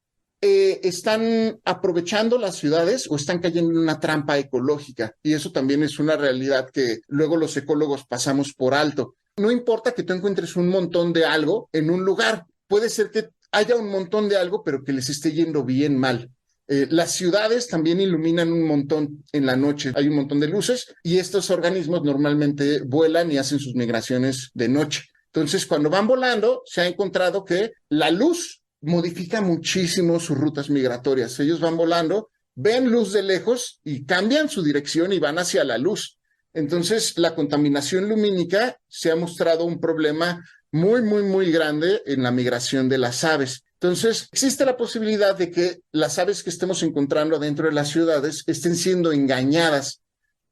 [SPEAKER 5] están aprovechando las ciudades o están cayendo en una trampa ecológica. Y eso también es una realidad que luego los ecólogos pasamos por alto. No importa que tú encuentres un montón de algo en un lugar, puede ser que haya un montón de algo, pero que les esté yendo bien mal. Las ciudades también iluminan un montón en la noche, hay un montón de luces y estos organismos normalmente vuelan y hacen sus migraciones de noche. Entonces, cuando van volando, se ha encontrado que la luz modifica muchísimo sus rutas migratorias. Ellos van volando, ven luz de lejos y cambian su dirección y van hacia la luz. Entonces, la contaminación lumínica se ha mostrado un problema muy, muy, muy grande en la migración de las aves. Entonces, existe la posibilidad de que las aves que estemos encontrando dentro de las ciudades estén siendo engañadas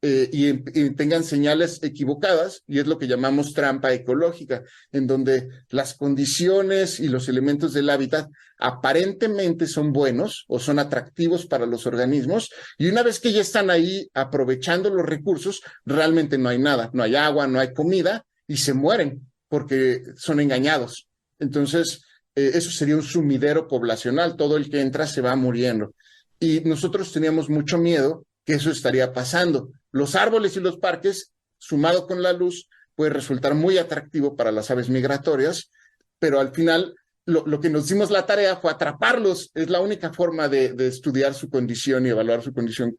[SPEAKER 5] y tengan señales equivocadas, y es lo que llamamos trampa ecológica, en donde las condiciones y los elementos del hábitat aparentemente son buenos o son atractivos para los organismos, y una vez que ya están ahí aprovechando los recursos, realmente no hay nada, no hay agua, no hay comida, y se mueren porque son engañados. Entonces, eso sería un sumidero poblacional, todo el que entra se va muriendo. Y nosotros teníamos mucho miedo que eso estaría pasando. Los árboles y los parques, sumado con la luz, puede resultar muy atractivo para las aves migratorias, pero al final lo que nos dimos la tarea fue atraparlos. Es la única forma de estudiar su condición y evaluar su condición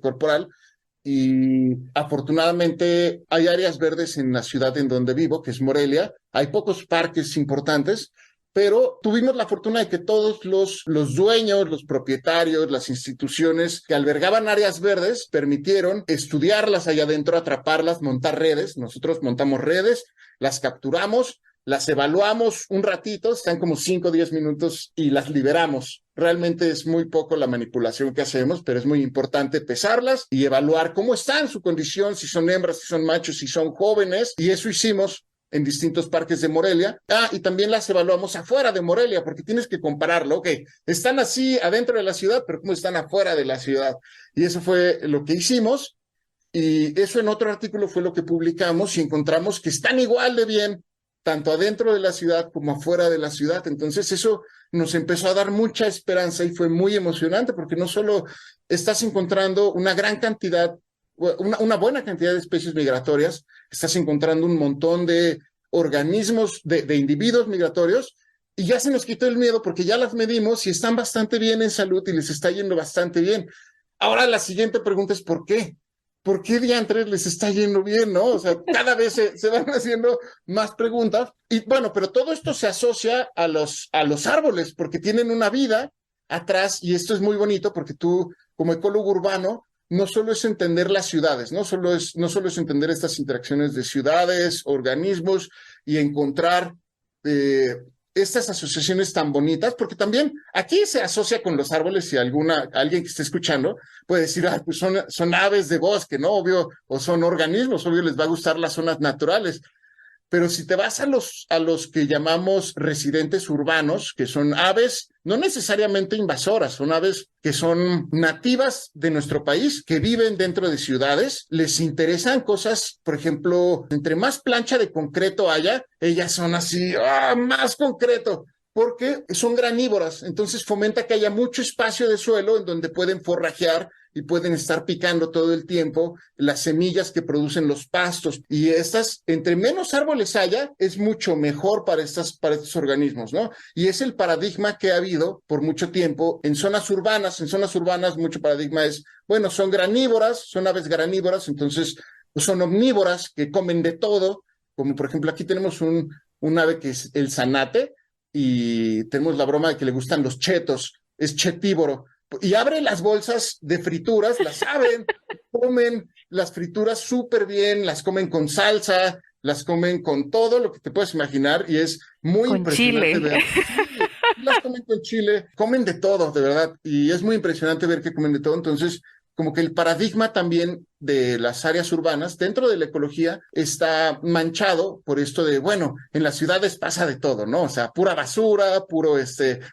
[SPEAKER 5] corporal. Y afortunadamente hay áreas verdes en la ciudad en donde vivo, que es Morelia. Hay pocos parques importantes, pero tuvimos la fortuna de que todos los dueños, los propietarios, las instituciones que albergaban áreas verdes permitieron estudiarlas allá adentro, atraparlas, montar redes. Nosotros montamos redes, las capturamos, las evaluamos un ratito, están como 5 o 10 minutos y las liberamos. Realmente es muy poco la manipulación que hacemos, pero es muy importante pesarlas y evaluar cómo están, su condición, si son hembras, si son machos, si son jóvenes, y eso hicimos en distintos parques de Morelia. Y también las evaluamos afuera de Morelia, porque tienes que compararlo. Ok, están así adentro de la ciudad, pero ¿cómo están afuera de la ciudad? Y eso fue lo que hicimos, y eso en otro artículo fue lo que publicamos, y encontramos que están igual de bien, tanto adentro de la ciudad como afuera de la ciudad. Entonces eso nos empezó a dar mucha esperanza y fue muy emocionante, porque no solo estás encontrando una gran cantidad, una buena cantidad de especies migratorias, estás encontrando un montón de organismos, de individuos migratorios, y ya se nos quitó el miedo porque ya las medimos y están bastante bien en salud y les está yendo bastante bien. Ahora la siguiente pregunta es ¿por qué? ¿Por qué diantres les está yendo bien, no? O sea, cada vez se van haciendo más preguntas. Y bueno, pero todo esto se asocia a los árboles, porque tienen una vida atrás, y esto es muy bonito porque tú, como ecólogo urbano, no solo es entender las ciudades, no solo es entender estas interacciones de ciudades, organismos, y encontrar estas asociaciones tan bonitas, porque también aquí se asocia con los árboles, y alguien que esté escuchando puede decir, pues son aves de bosque, ¿no? Obvio, o son organismos, obvio les va a gustar las zonas naturales. Pero si te vas a los que llamamos residentes urbanos, que son aves no necesariamente invasoras, son aves que son nativas de nuestro país, que viven dentro de ciudades, les interesan cosas, por ejemplo, entre más plancha de concreto haya, ellas son así, más concreto, porque son granívoras. Entonces fomenta que haya mucho espacio de suelo en donde pueden forrajear y pueden estar picando todo el tiempo las semillas que producen los pastos. Y estas, entre menos árboles haya, es mucho mejor para estos organismos, ¿no? Y es el paradigma que ha habido por mucho tiempo en zonas urbanas. En zonas urbanas mucho paradigma es, bueno, son granívoras, son aves granívoras, entonces son omnívoras que comen de todo, como por ejemplo aquí tenemos un ave que es el zanate, y tenemos la broma de que le gustan los chetos, es chetívoro, y abre las bolsas de frituras, las abren, comen las frituras súper bien, las comen con salsa, las comen con todo lo que te puedes imaginar, y es muy
[SPEAKER 8] con
[SPEAKER 5] impresionante
[SPEAKER 8] chile.
[SPEAKER 5] ver. Sí, las comen con chile, comen de todo, de verdad, y es muy impresionante ver que comen de todo. Entonces, como que el paradigma también de las áreas urbanas dentro de la ecología está manchado por esto de, bueno, en las ciudades pasa de todo, ¿no? O sea, pura basura,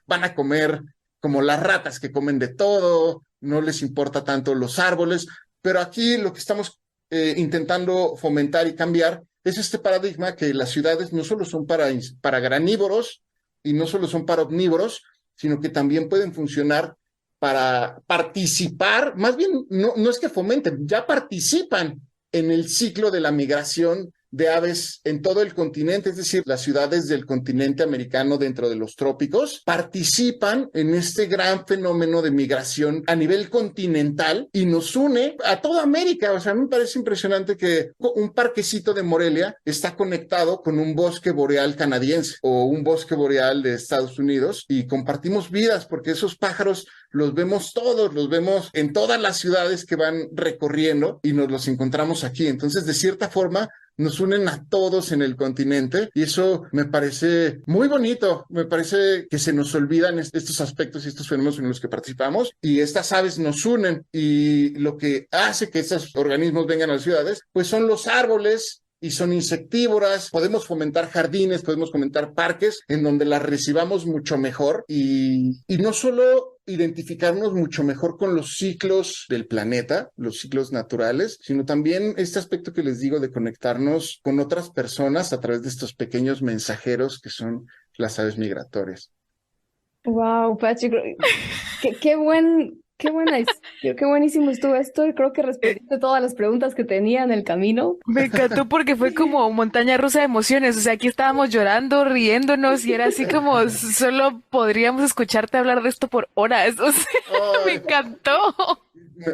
[SPEAKER 5] van a comer como las ratas que comen de todo, no les importa tanto los árboles, pero aquí lo que estamos intentando fomentar y cambiar es este paradigma que las ciudades no solo son para granívoros y no solo son para omnívoros, sino que también pueden funcionar para participar, más bien no es que fomenten, ya participan en el ciclo de la migración de aves en todo el continente, es decir, las ciudades del continente americano dentro de los trópicos participan en este gran fenómeno de migración a nivel continental y nos une a toda América. O sea, a mí me parece impresionante que un parquecito de Morelia está conectado con un bosque boreal canadiense o un bosque boreal de Estados Unidos, y compartimos vidas porque esos pájaros los vemos todos, los vemos en todas las ciudades que van recorriendo y nos los encontramos aquí. Entonces, de cierta forma, nos unen a todos en el continente y eso me parece muy bonito. Me parece que se nos olvidan estos aspectos y estos fenómenos en los que participamos y estas aves nos unen y lo que hace que estos organismos vengan a las ciudades, pues son los árboles y son insectívoras, podemos fomentar jardines, podemos fomentar parques en donde las recibamos mucho mejor y no solo identificarnos mucho mejor con los ciclos del planeta, los ciclos naturales, sino también este aspecto que les digo de conectarnos con otras personas a través de estos pequeños mensajeros que son las aves migratorias.
[SPEAKER 4] Wow, Pachi, qué buenísimo estuvo esto y creo que respondiste todas las preguntas que tenía en el camino.
[SPEAKER 1] Me encantó porque fue como montaña rusa de emociones. O sea, aquí estábamos llorando, riéndonos y era así como solo podríamos escucharte hablar de esto por horas. O sea, me encantó.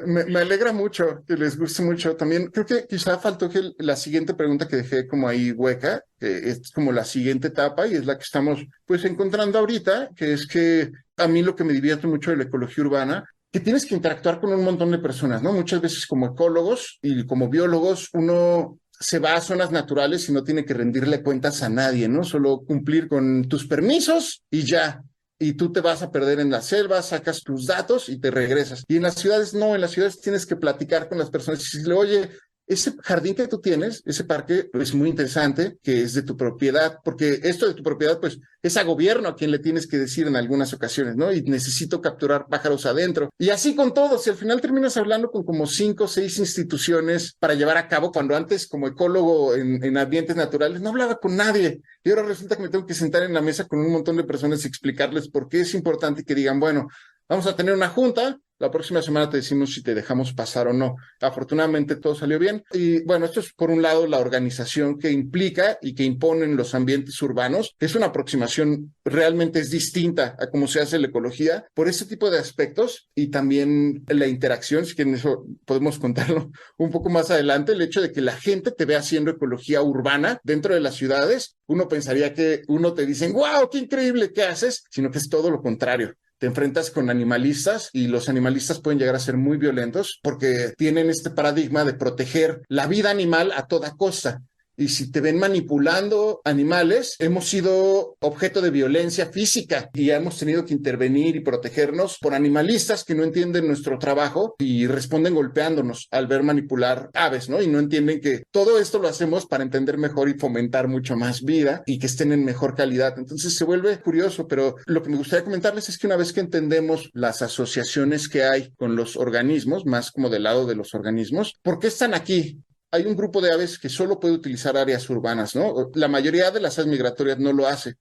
[SPEAKER 5] Me alegra mucho que les guste mucho. También creo que quizá faltó que la siguiente pregunta que dejé como ahí hueca, que es como la siguiente etapa y es la que estamos pues encontrando ahorita, que es que a mí lo que me divierte mucho de la ecología urbana, que tienes que interactuar con un montón de personas, ¿no? Muchas veces como ecólogos y como biólogos uno se va a zonas naturales y no tiene que rendirle cuentas a nadie, ¿no? Solo cumplir con tus permisos y ya. Y tú te vas a perder en la selva, sacas tus datos y te regresas. Y en las ciudades no, en las ciudades tienes que platicar con las personas y decirle, oye, ese jardín que tú tienes, ese parque es muy interesante, que es de tu propiedad, porque esto de tu propiedad, pues, es a gobierno a quien le tienes que decir en algunas ocasiones, ¿no? Y necesito capturar pájaros adentro. Y así con todos, y al final terminas hablando con como 5 o 6 instituciones para llevar a cabo, cuando antes como ecólogo en ambientes naturales no hablaba con nadie. Y ahora resulta que me tengo que sentar en la mesa con un montón de personas y explicarles por qué es importante que digan, bueno, vamos a tener una junta, la próxima semana te decimos si te dejamos pasar o no. Afortunadamente todo salió bien. Y bueno, esto es por un lado la organización que implica y que imponen los ambientes urbanos. Es una aproximación realmente es distinta a cómo se hace la ecología por ese tipo de aspectos y también la interacción, si quieren eso podemos contarlo un poco más adelante, el hecho de que la gente te ve haciendo ecología urbana dentro de las ciudades. Uno pensaría que uno te dicen, wow, qué increíble, ¿qué haces? Sino que es todo lo contrario. Te enfrentas con animalistas y los animalistas pueden llegar a ser muy violentos porque tienen este paradigma de proteger la vida animal a toda costa. Y si te ven manipulando animales, hemos sido objeto de violencia física y hemos tenido que intervenir y protegernos por animalistas que no entienden nuestro trabajo y responden golpeándonos al ver manipular aves, ¿no? Y no entienden que todo esto lo hacemos para entender mejor y fomentar mucho más vida y que estén en mejor calidad. Entonces se vuelve curioso, pero lo que me gustaría comentarles es que una vez que entendemos las asociaciones que hay con los organismos, más como del lado de los organismos, ¿por qué están aquí? Hay un grupo de aves que solo puede utilizar áreas urbanas, ¿no? La mayoría de las aves migratorias no lo hace,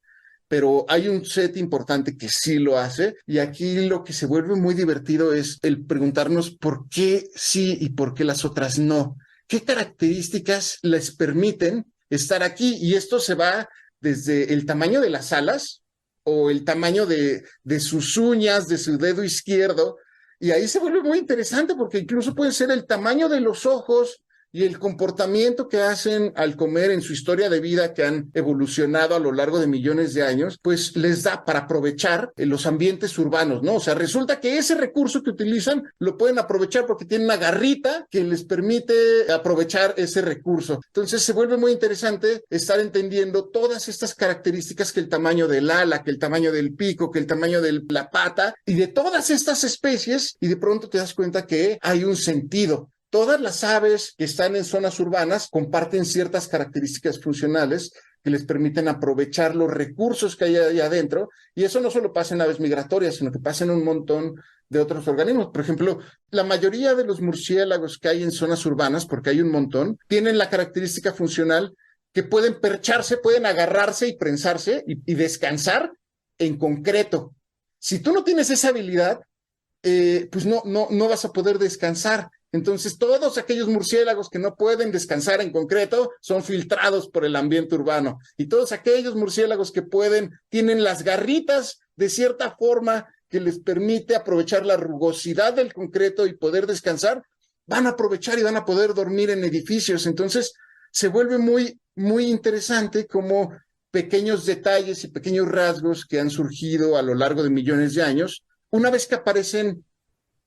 [SPEAKER 5] pero hay un set importante que sí lo hace y aquí lo que se vuelve muy divertido es el preguntarnos por qué sí y por qué las otras no. ¿Qué características les permiten estar aquí? Y esto se va desde el tamaño de las alas o el tamaño de sus uñas, de su dedo izquierdo, y ahí se vuelve muy interesante porque incluso puede ser el tamaño de los ojos, y el comportamiento que hacen al comer en su historia de vida que han evolucionado a lo largo de millones de años, pues les da para aprovechar los ambientes urbanos, ¿no? O sea, resulta que ese recurso que utilizan lo pueden aprovechar porque tienen una garrita que les permite aprovechar ese recurso. Entonces se vuelve muy interesante estar entendiendo todas estas características, que el tamaño del ala, que el tamaño del pico, que el tamaño de la pata y de todas estas especies, y de pronto te das cuenta que hay un sentido. Todas las aves que están en zonas urbanas comparten ciertas características funcionales que les permiten aprovechar los recursos que hay ahí adentro, y eso no solo pasa en aves migratorias, sino que pasa en un montón de otros organismos. Por ejemplo, la mayoría de los murciélagos que hay en zonas urbanas, porque hay un montón, tienen la característica funcional que pueden percharse, pueden agarrarse y prensarse y descansar en concreto. Si tú no tienes esa habilidad, pues no vas a poder descansar. Entonces, todos aquellos murciélagos que no pueden descansar en concreto son filtrados por el ambiente urbano. Y todos aquellos murciélagos que pueden, tienen las garritas de cierta forma que les permite aprovechar la rugosidad del concreto y poder descansar, van a aprovechar y van a poder dormir en edificios. Entonces, se vuelve muy, muy interesante cómo pequeños detalles y pequeños rasgos que han surgido a lo largo de millones de años, una vez que aparecen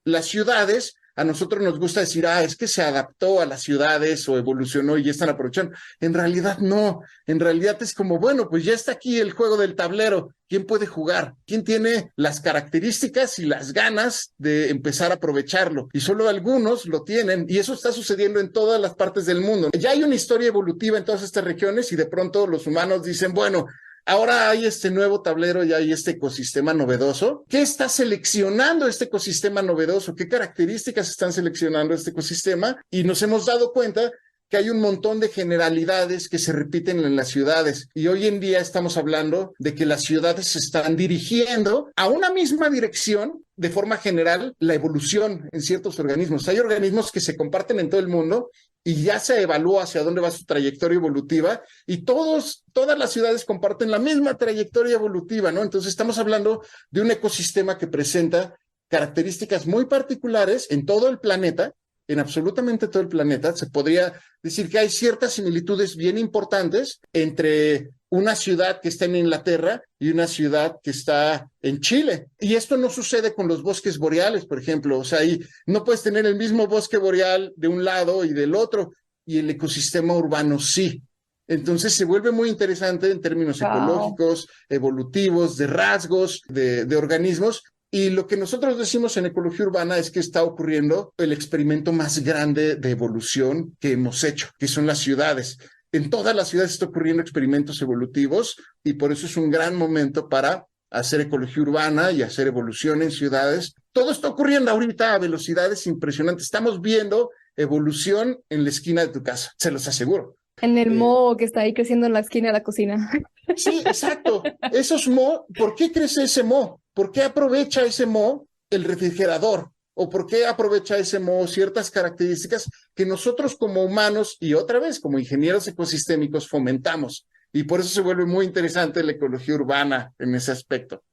[SPEAKER 5] las ciudades, a nosotros nos gusta decir, es que se adaptó a las ciudades o evolucionó y ya están aprovechando. En realidad no, en realidad es como, bueno, pues ya está aquí el juego del tablero. ¿Quién puede jugar? ¿Quién tiene las características y las ganas de empezar a aprovecharlo? Y solo algunos lo tienen, y eso está sucediendo en todas las partes del mundo. Ya hay una historia evolutiva en todas estas regiones y de pronto los humanos dicen, bueno, ahora hay este nuevo tablero y hay este ecosistema novedoso. ¿Qué está seleccionando este ecosistema novedoso? ¿Qué características están seleccionando este ecosistema? Y nos hemos dado cuenta que hay un montón de generalidades que se repiten en las ciudades. Y hoy en día estamos hablando de que las ciudades se están dirigiendo a una misma dirección, de forma general, la evolución en ciertos organismos. Hay organismos que se comparten en todo el mundo y ya se evalúa hacia dónde va su trayectoria evolutiva, y todas las ciudades comparten la misma trayectoria evolutiva, ¿no? Entonces estamos hablando de un ecosistema que presenta características muy particulares en todo el planeta, en absolutamente todo el planeta. Se podría decir que hay ciertas similitudes bien importantes entre una ciudad que está en Inglaterra y una ciudad que está en Chile. Y esto no sucede con los bosques boreales, por ejemplo. O sea, ahí no puedes tener el mismo bosque boreal de un lado y del otro, y el ecosistema urbano sí. Entonces se vuelve muy interesante en términos ecológicos, evolutivos, de rasgos, de organismos. Y lo que nosotros decimos en ecología urbana es que está ocurriendo el experimento más grande de evolución que hemos hecho, que son las ciudades. En todas las ciudades está ocurriendo experimentos evolutivos, y por eso es un gran momento para hacer ecología urbana y hacer evolución en ciudades. Todo está ocurriendo ahorita a velocidades impresionantes. Estamos viendo evolución en la esquina de tu casa, se los aseguro.
[SPEAKER 4] En el moho que está ahí creciendo en la esquina de la cocina.
[SPEAKER 5] Sí, exacto. Esos moho, ¿por qué crece ese moho? ¿Por qué aprovecha ese moho el refrigerador? ¿O por qué aprovecha ese moho ciertas características que nosotros como humanos y otra vez como ingenieros ecosistémicos fomentamos? Y por eso se vuelve muy interesante la ecología urbana en ese aspecto.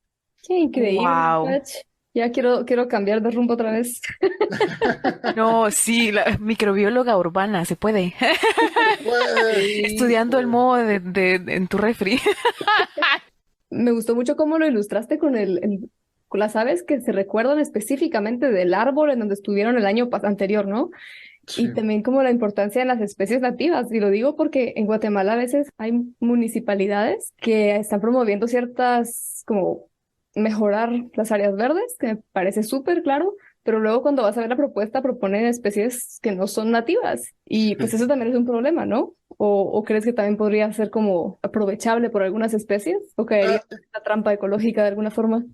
[SPEAKER 4] Qué increíble,
[SPEAKER 1] Wow.
[SPEAKER 4] Pach. Ya quiero cambiar de rumbo otra vez.
[SPEAKER 1] No, sí, la microbióloga urbana, se puede. Estudiando el moho en tu refri.
[SPEAKER 4] Me gustó mucho cómo lo ilustraste con con las aves que se recuerdan específicamente del árbol en donde estuvieron el año anterior, ¿no?
[SPEAKER 5] Sí.
[SPEAKER 4] Y también como la importancia de las especies nativas. Y lo digo porque en Guatemala a veces hay municipalidades que están promoviendo ciertas, como mejorar las áreas verdes, que me parece súper claro, pero luego cuando vas a ver la propuesta proponen especies que no son nativas. Y pues eso también es un problema, ¿no? ¿O crees que también podría ser como aprovechable por algunas especies? ¿O caería en la trampa ecológica de alguna forma?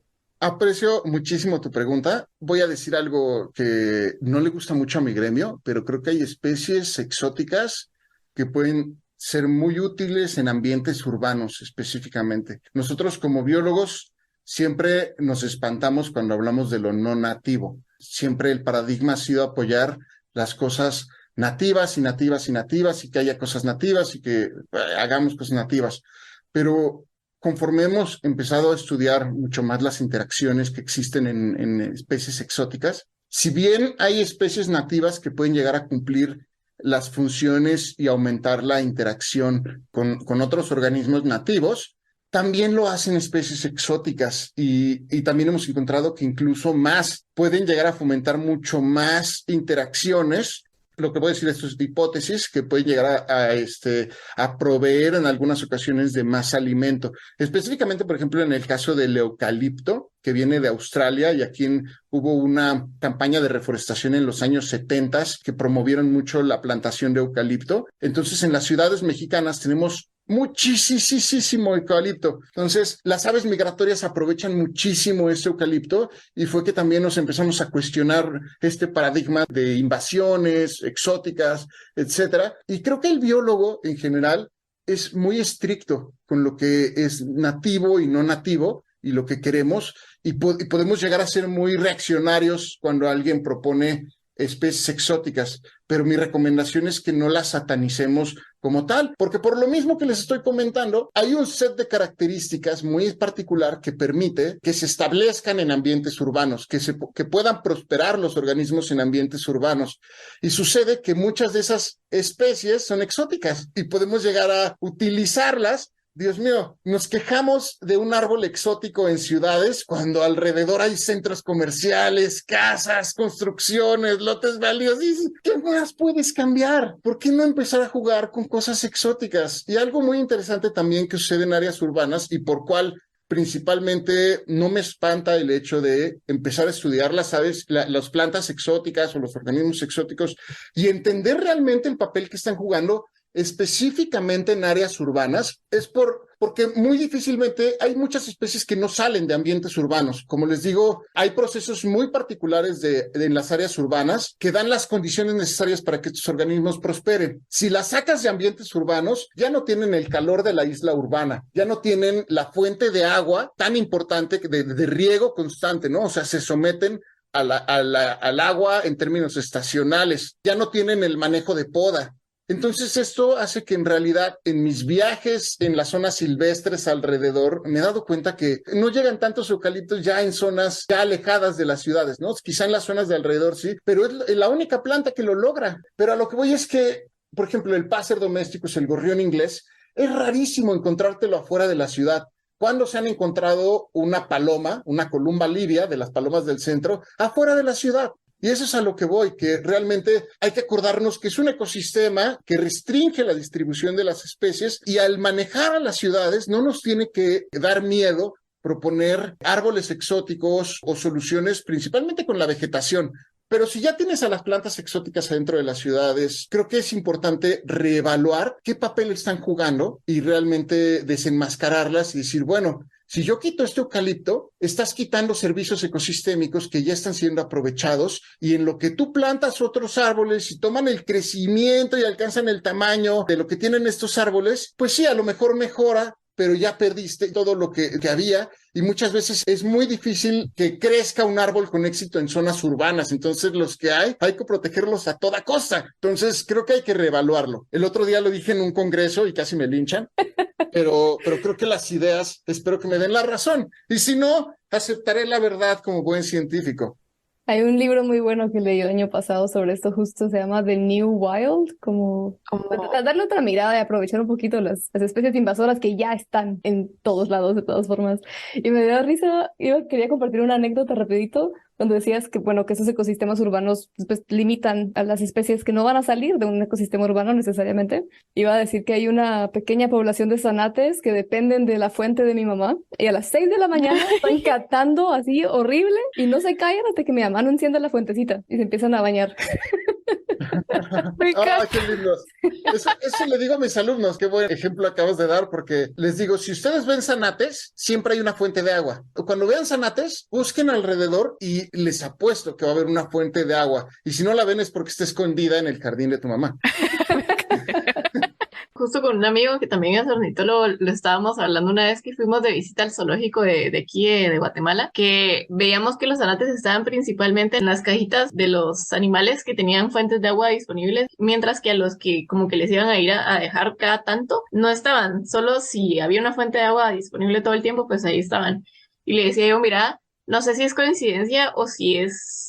[SPEAKER 5] Aprecio muchísimo tu pregunta. Voy a decir algo que no le gusta mucho a mi gremio, pero creo que hay especies exóticas que pueden ser muy útiles en ambientes urbanos específicamente. Nosotros como biólogos siempre nos espantamos cuando hablamos de lo no nativo. Siempre el paradigma ha sido apoyar las cosas nativas y nativas y nativas, y que haya cosas nativas y que hagamos cosas nativas. Pero conforme hemos empezado a estudiar mucho más las interacciones que existen en especies exóticas, si bien hay especies nativas que pueden llegar a cumplir las funciones y aumentar la interacción con otros organismos nativos, también lo hacen especies exóticas, y también hemos encontrado que incluso más pueden llegar a fomentar mucho más interacciones. Lo que voy a decir, esto es de hipótesis, que pueden llegar a proveer en algunas ocasiones de más alimento. Específicamente, por ejemplo, en el caso del eucalipto, que viene de Australia, y aquí hubo una campaña de reforestación en los años 70 que promovieron mucho la plantación de eucalipto. Entonces, en las ciudades mexicanas tenemos muchísimo eucalipto. Entonces, las aves migratorias aprovechan muchísimo este eucalipto, y fue que también nos empezamos a cuestionar este paradigma de invasiones exóticas, etcétera. Y creo que el biólogo en general es muy estricto con lo que es nativo y no nativo y lo que queremos, y podemos llegar a ser muy reaccionarios cuando alguien propone especies exóticas, pero mi recomendación es que no las satanicemos como tal, porque por lo mismo que les estoy comentando, hay un set de características muy particular que permite que se establezcan en ambientes urbanos, que puedan prosperar los organismos en ambientes urbanos. Y sucede que muchas de esas especies son exóticas y podemos llegar a utilizarlas Dios mío, nos quejamos de un árbol exótico en ciudades cuando alrededor hay centros comerciales, casas, construcciones, lotes baldíos. Y ¿qué más puedes cambiar? ¿Por qué no empezar a jugar con cosas exóticas? Y algo muy interesante también que sucede en áreas urbanas y por cual principalmente no me espanta el hecho de empezar a estudiar las aves, las plantas exóticas o los organismos exóticos y entender realmente el papel que están jugando específicamente en áreas urbanas, es porque muy difícilmente hay muchas especies que no salen de ambientes urbanos. Como les digo, hay procesos muy particulares en las áreas urbanas que dan las condiciones necesarias para que estos organismos prosperen. Si las sacas de ambientes urbanos, ya no tienen el calor de la isla urbana, ya no tienen la fuente de agua tan importante de riego constante, ¿no? O sea, se someten al agua en términos estacionales, ya no tienen el manejo de poda. Entonces esto hace que en realidad en mis viajes en las zonas silvestres alrededor me he dado cuenta que no llegan tantos eucaliptos ya en zonas ya alejadas de las ciudades, ¿no? Quizá en las zonas de alrededor sí, pero es la única planta que lo logra. Pero a lo que voy es que, por ejemplo, el pácer doméstico es el gorrión inglés, es rarísimo encontrártelo afuera de la ciudad. ¿Cuándo se han encontrado una paloma, una columba libia de las palomas del centro, afuera de la ciudad? Y eso es a lo que voy, que realmente hay que acordarnos que es un ecosistema que restringe la distribución de las especies y al manejar a las ciudades no nos tiene que dar miedo proponer árboles exóticos o soluciones principalmente con la vegetación. Pero si ya tienes a las plantas exóticas adentro de las ciudades, creo que es importante reevaluar qué papel están jugando y realmente desenmascararlas y decir, bueno, si yo quito este eucalipto, estás quitando servicios ecosistémicos que ya están siendo aprovechados y en lo que tú plantas otros árboles y toman el crecimiento y alcanzan el tamaño de lo que tienen estos árboles, pues sí, a lo mejor mejora, pero ya perdiste todo lo que había y muchas veces es muy difícil que crezca un árbol con éxito en zonas urbanas. Entonces los que hay que protegerlos a toda costa. Entonces creo que hay que reevaluarlo. El otro día lo dije en un congreso y casi me linchan, pero creo que las ideas, espero que me den la razón. Y si no, aceptaré la verdad como buen científico.
[SPEAKER 4] Hay un libro muy bueno que leí el año pasado sobre esto justo, se llama The New Wild, como para darle otra mirada y aprovechar un poquito las especies invasoras que ya están en todos lados, de todas formas. Y me dio risa, yo quería compartir una anécdota rapidito, donde decías que, bueno, que esos ecosistemas urbanos pues, limitan a las especies que no van a salir de un ecosistema urbano necesariamente. Iba a decir que hay una pequeña población de zanates que dependen de la fuente de mi mamá y a las 6 de la mañana están catando así horrible y no se callan hasta que mi mamá no enciende la fuentecita y se empiezan a bañar.
[SPEAKER 5] ¡Ah, qué lindos! Eso le digo a mis alumnos, qué buen ejemplo acabas de dar, porque les digo, si ustedes ven zanates, siempre hay una fuente de agua. Cuando vean zanates, busquen alrededor y les apuesto que va a haber una fuente de agua. Y si no la ven es porque está escondida en el jardín de tu mamá.
[SPEAKER 2] Justo con un amigo que también es ornitólogo, lo estábamos hablando una vez que fuimos de visita al zoológico de aquí de Guatemala, que veíamos que los zanates estaban principalmente en las cajitas de los animales que tenían fuentes de agua disponibles, mientras que a los que como que les iban a ir a dejar cada tanto, no estaban, solo si había una fuente de agua disponible todo el tiempo, pues ahí estaban. Y le decía yo, mira, no sé si es coincidencia o si es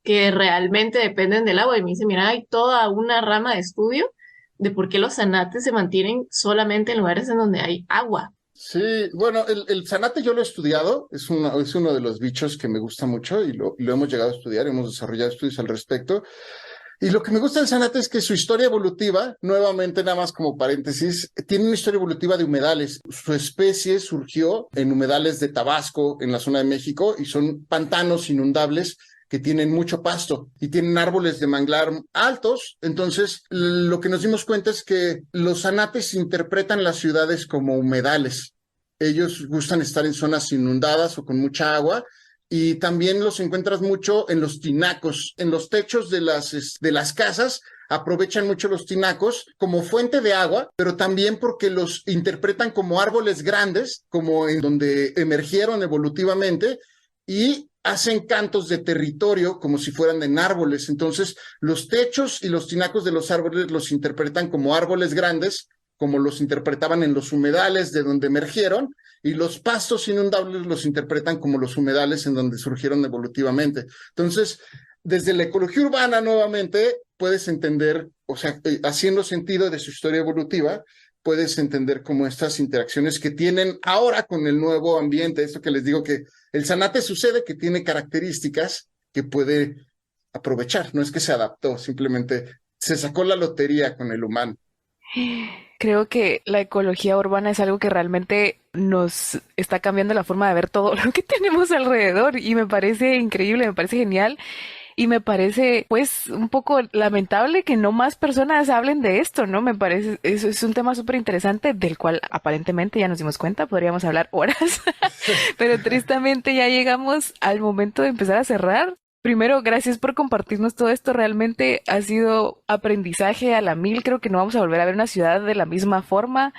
[SPEAKER 2] que realmente dependen del agua. Y me dice, mira, hay toda una rama de estudio de por qué los zanates se mantienen solamente en lugares en donde hay agua.
[SPEAKER 5] Sí, bueno, el zanate yo lo he estudiado, es uno de los bichos que me gusta mucho y lo hemos llegado a estudiar, hemos desarrollado estudios al respecto. Y lo que me gusta del zanate es que su historia evolutiva, nuevamente nada más como paréntesis, tiene una historia evolutiva de humedales. Su especie surgió en humedales de Tabasco, en la zona de México, y son pantanos inundables que tienen mucho pasto y tienen árboles de manglar altos. Entonces, lo que nos dimos cuenta es que los zanates interpretan las ciudades como humedales. Ellos gustan estar en zonas inundadas o con mucha agua, y también los encuentras mucho en los tinacos, en los techos de las casas. Aprovechan mucho los tinacos como fuente de agua, pero también porque los interpretan como árboles grandes, como en donde emergieron evolutivamente, y hacen cantos de territorio como si fueran en árboles. Entonces, los techos y los tinacos de los árboles los interpretan como árboles grandes, como los interpretaban en los humedales de donde emergieron, y los pastos inundables los interpretan como los humedales en donde surgieron evolutivamente. Entonces, desde la ecología urbana, nuevamente, puedes entender, o sea, haciendo sentido de su historia evolutiva, puedes entender como estas interacciones que tienen ahora con el nuevo ambiente, esto que les digo que el zanate sucede que tiene características que puede aprovechar, no es que se adaptó, simplemente se sacó la lotería con el humano.
[SPEAKER 1] Creo que la ecología urbana es algo que realmente nos está cambiando la forma de ver todo lo que tenemos alrededor y me parece increíble, me parece genial y me parece pues un poco lamentable que no más personas hablen de esto, ¿no? Me parece, eso es un tema súper interesante del cual aparentemente ya nos dimos cuenta, podríamos hablar horas, pero tristemente ya llegamos al momento de empezar a cerrar. Primero, gracias por compartirnos todo esto. Realmente ha sido aprendizaje a la mil. Creo que no vamos a volver a ver una ciudad de la misma forma.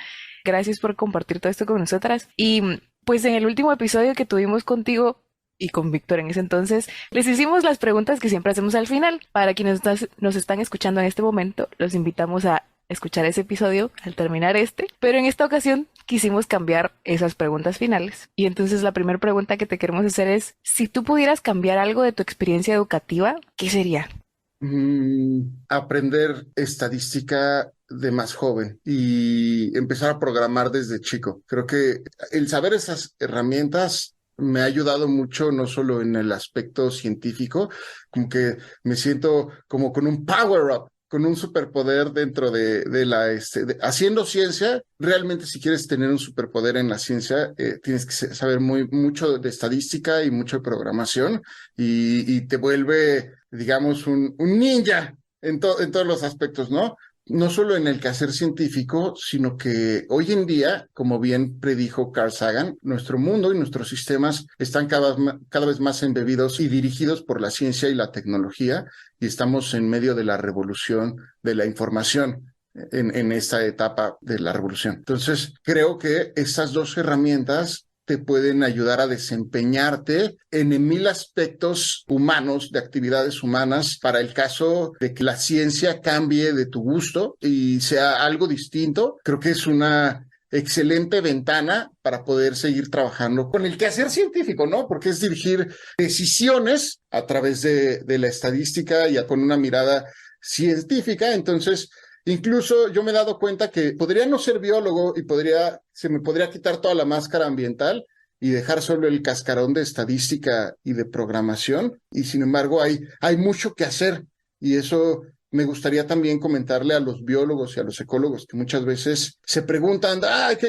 [SPEAKER 1] Gracias por compartir todo esto con nosotras. Y pues en el último episodio que tuvimos contigo y con Víctor en ese entonces, les hicimos las preguntas que siempre hacemos al final. Para quienes nos están escuchando en este momento, los invitamos a escuchar ese episodio al terminar este. Pero en esta ocasión quisimos cambiar esas preguntas finales. Y entonces la primera pregunta que te queremos hacer es, si tú pudieras cambiar algo de tu experiencia educativa, ¿qué sería?
[SPEAKER 5] Aprender estadística de más joven y empezar a programar desde chico. Creo que el saber esas herramientas me ha ayudado mucho, no solo en el aspecto científico, como que me siento como con un power-up, con un superpoder dentro de la, haciendo ciencia. Realmente si quieres tener un superpoder en la ciencia, tienes que saber mucho de estadística y mucho de programación y te vuelve, digamos, un ninja en todos los aspectos, ¿no? No solo en el quehacer científico, sino que hoy en día, como bien predijo Carl Sagan, nuestro mundo y nuestros sistemas están cada vez más embebidos y dirigidos por la ciencia y la tecnología, y estamos en medio de la revolución de la información en esta etapa de la revolución. Entonces, creo que estas dos herramientas te pueden ayudar a desempeñarte en 1000 aspectos humanos, de actividades humanas, para el caso de que la ciencia cambie de tu gusto y sea algo distinto. Creo que es una excelente ventana para poder seguir trabajando con el quehacer científico, ¿no? Porque es dirigir decisiones a través de la estadística y con una mirada científica. Entonces, incluso yo me he dado cuenta que podría no ser biólogo y se me podría quitar toda la máscara ambiental y dejar solo el cascarón de estadística y de programación. Y sin embargo, hay mucho que hacer. Y eso me gustaría también comentarle a los biólogos y a los ecólogos que muchas veces se preguntan,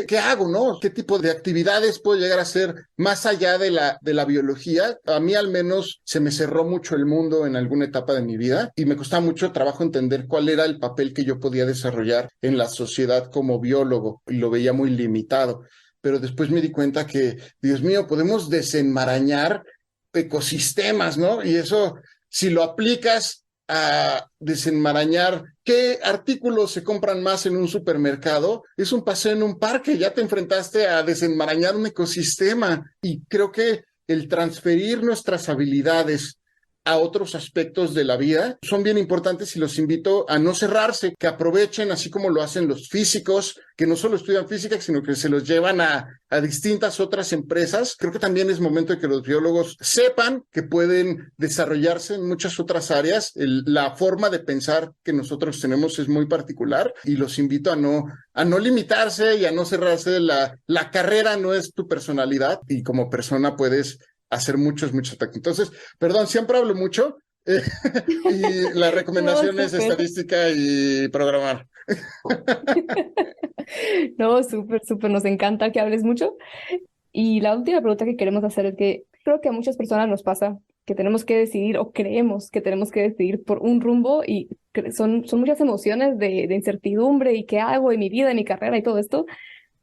[SPEAKER 5] ¿qué hago, no? ¿Qué tipo de actividades puedo llegar a hacer más allá de la biología? A mí al menos se me cerró mucho el mundo en alguna etapa de mi vida y me costaba mucho trabajo entender cuál era el papel que yo podía desarrollar en la sociedad como biólogo y lo veía muy limitado. Pero después me di cuenta que, Dios mío, podemos desenmarañar ecosistemas, ¿no? Y eso, si lo aplicas a desenmarañar qué artículos se compran más en un supermercado, es un paseo en un parque, ya te enfrentaste a desenmarañar un ecosistema. Y creo que el transferir nuestras habilidades a otros aspectos de la vida son bien importantes y los invito a no cerrarse, que aprovechen, así como lo hacen los físicos, que no solo estudian física, sino que se los llevan a distintas otras empresas. Creo que también es momento de que los biólogos sepan que pueden desarrollarse en muchas otras áreas. La forma de pensar que nosotros tenemos es muy particular y los invito a no limitarse y a no cerrarse. La carrera no es tu personalidad y como persona puedes hacer muchos aspectos. Entonces, perdón, siempre hablo mucho y la recomendación es estadística y programar.
[SPEAKER 4] No, súper, nos encanta que hables mucho. Y la última pregunta que queremos hacer es que creo que a muchas personas nos pasa que tenemos que decidir o creemos que tenemos que decidir por un rumbo y son muchas emociones de incertidumbre y qué hago en mi vida, en mi carrera y todo esto.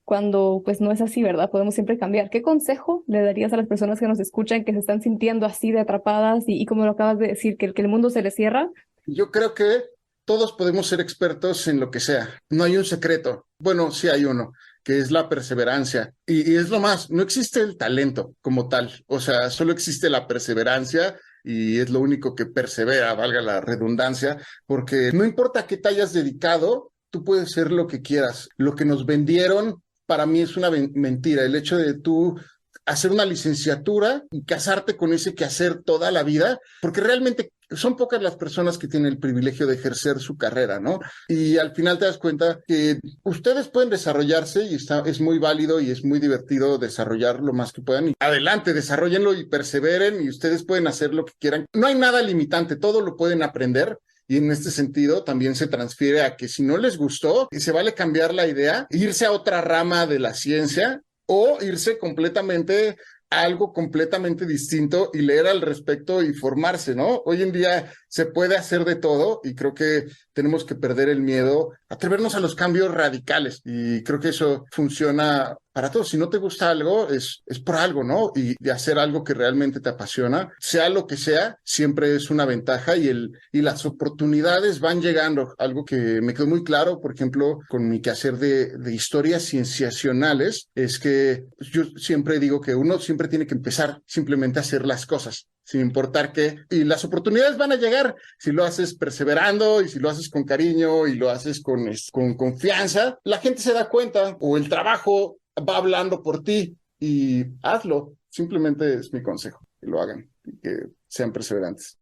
[SPEAKER 4] Cuando pues no es así, ¿verdad? Podemos siempre cambiar. ¿Qué consejo le darías a las personas que nos escuchan, que se están sintiendo así de atrapadas y como lo acabas de decir, que el mundo se les cierra?
[SPEAKER 5] Yo creo que todos podemos ser expertos en lo que sea. No hay un secreto. Bueno, sí hay uno, que es la perseverancia. Y es lo más, no existe el talento como tal. O sea, solo existe la perseverancia y es lo único que persevera, valga la redundancia, porque no importa a qué te hayas dedicado, tú puedes ser lo que quieras. Lo que nos vendieron para mí es una mentira. El hecho de tú hacer una licenciatura y casarte con ese quehacer toda la vida, porque realmente son pocas las personas que tienen el privilegio de ejercer su carrera, ¿no? Y al final te das cuenta que ustedes pueden desarrollarse y es muy válido y es muy divertido desarrollar lo más que puedan. Y adelante, desarróllenlo y perseveren y ustedes pueden hacer lo que quieran. No hay nada limitante, todo lo pueden aprender. Y en este sentido también se transfiere a que si no les gustó, se vale cambiar la idea, irse a otra rama de la ciencia o irse completamente a algo completamente distinto y leer al respecto y formarse, ¿no? Hoy en día se puede hacer de todo y creo que tenemos que perder el miedo, atrevernos a los cambios radicales y creo que eso funciona para todos. Si no te gusta algo, es por algo, ¿no? Y de hacer algo que realmente te apasiona, sea lo que sea, siempre es una ventaja y las oportunidades van llegando. Algo que me quedó muy claro, por ejemplo, con mi quehacer de historias cienciacionales, es que yo siempre digo que uno siempre tiene que empezar simplemente a hacer las cosas, sin importar qué, y las oportunidades van a llegar si lo haces perseverando y si lo haces con cariño y lo haces con confianza, la gente se da cuenta o el trabajo va hablando por ti y hazlo, simplemente es mi consejo, que lo hagan y que sean perseverantes.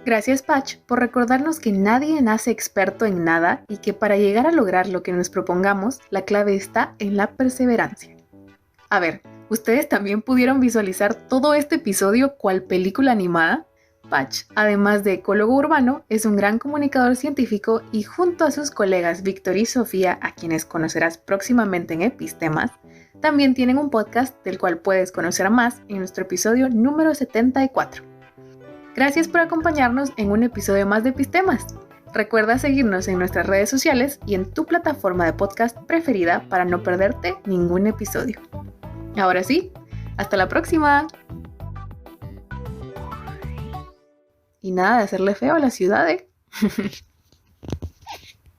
[SPEAKER 1] Gracias, Patch, por recordarnos que nadie nace experto en nada y que para llegar a lograr lo que nos propongamos, la clave está en la perseverancia. A ver, ¿ustedes también pudieron visualizar todo este episodio cual película animada? Patch, además de ecólogo urbano, es un gran comunicador científico y junto a sus colegas Víctor y Sofía, a quienes conocerás próximamente en Epistemas, también tienen un podcast del cual puedes conocer más en nuestro episodio número 74. Gracias por acompañarnos en un episodio más de Epistemas. Recuerda seguirnos en nuestras redes sociales y en tu plataforma de podcast preferida para no perderte ningún episodio. Ahora sí, hasta la próxima. Y nada de hacerle feo a la ciudad, ¿eh?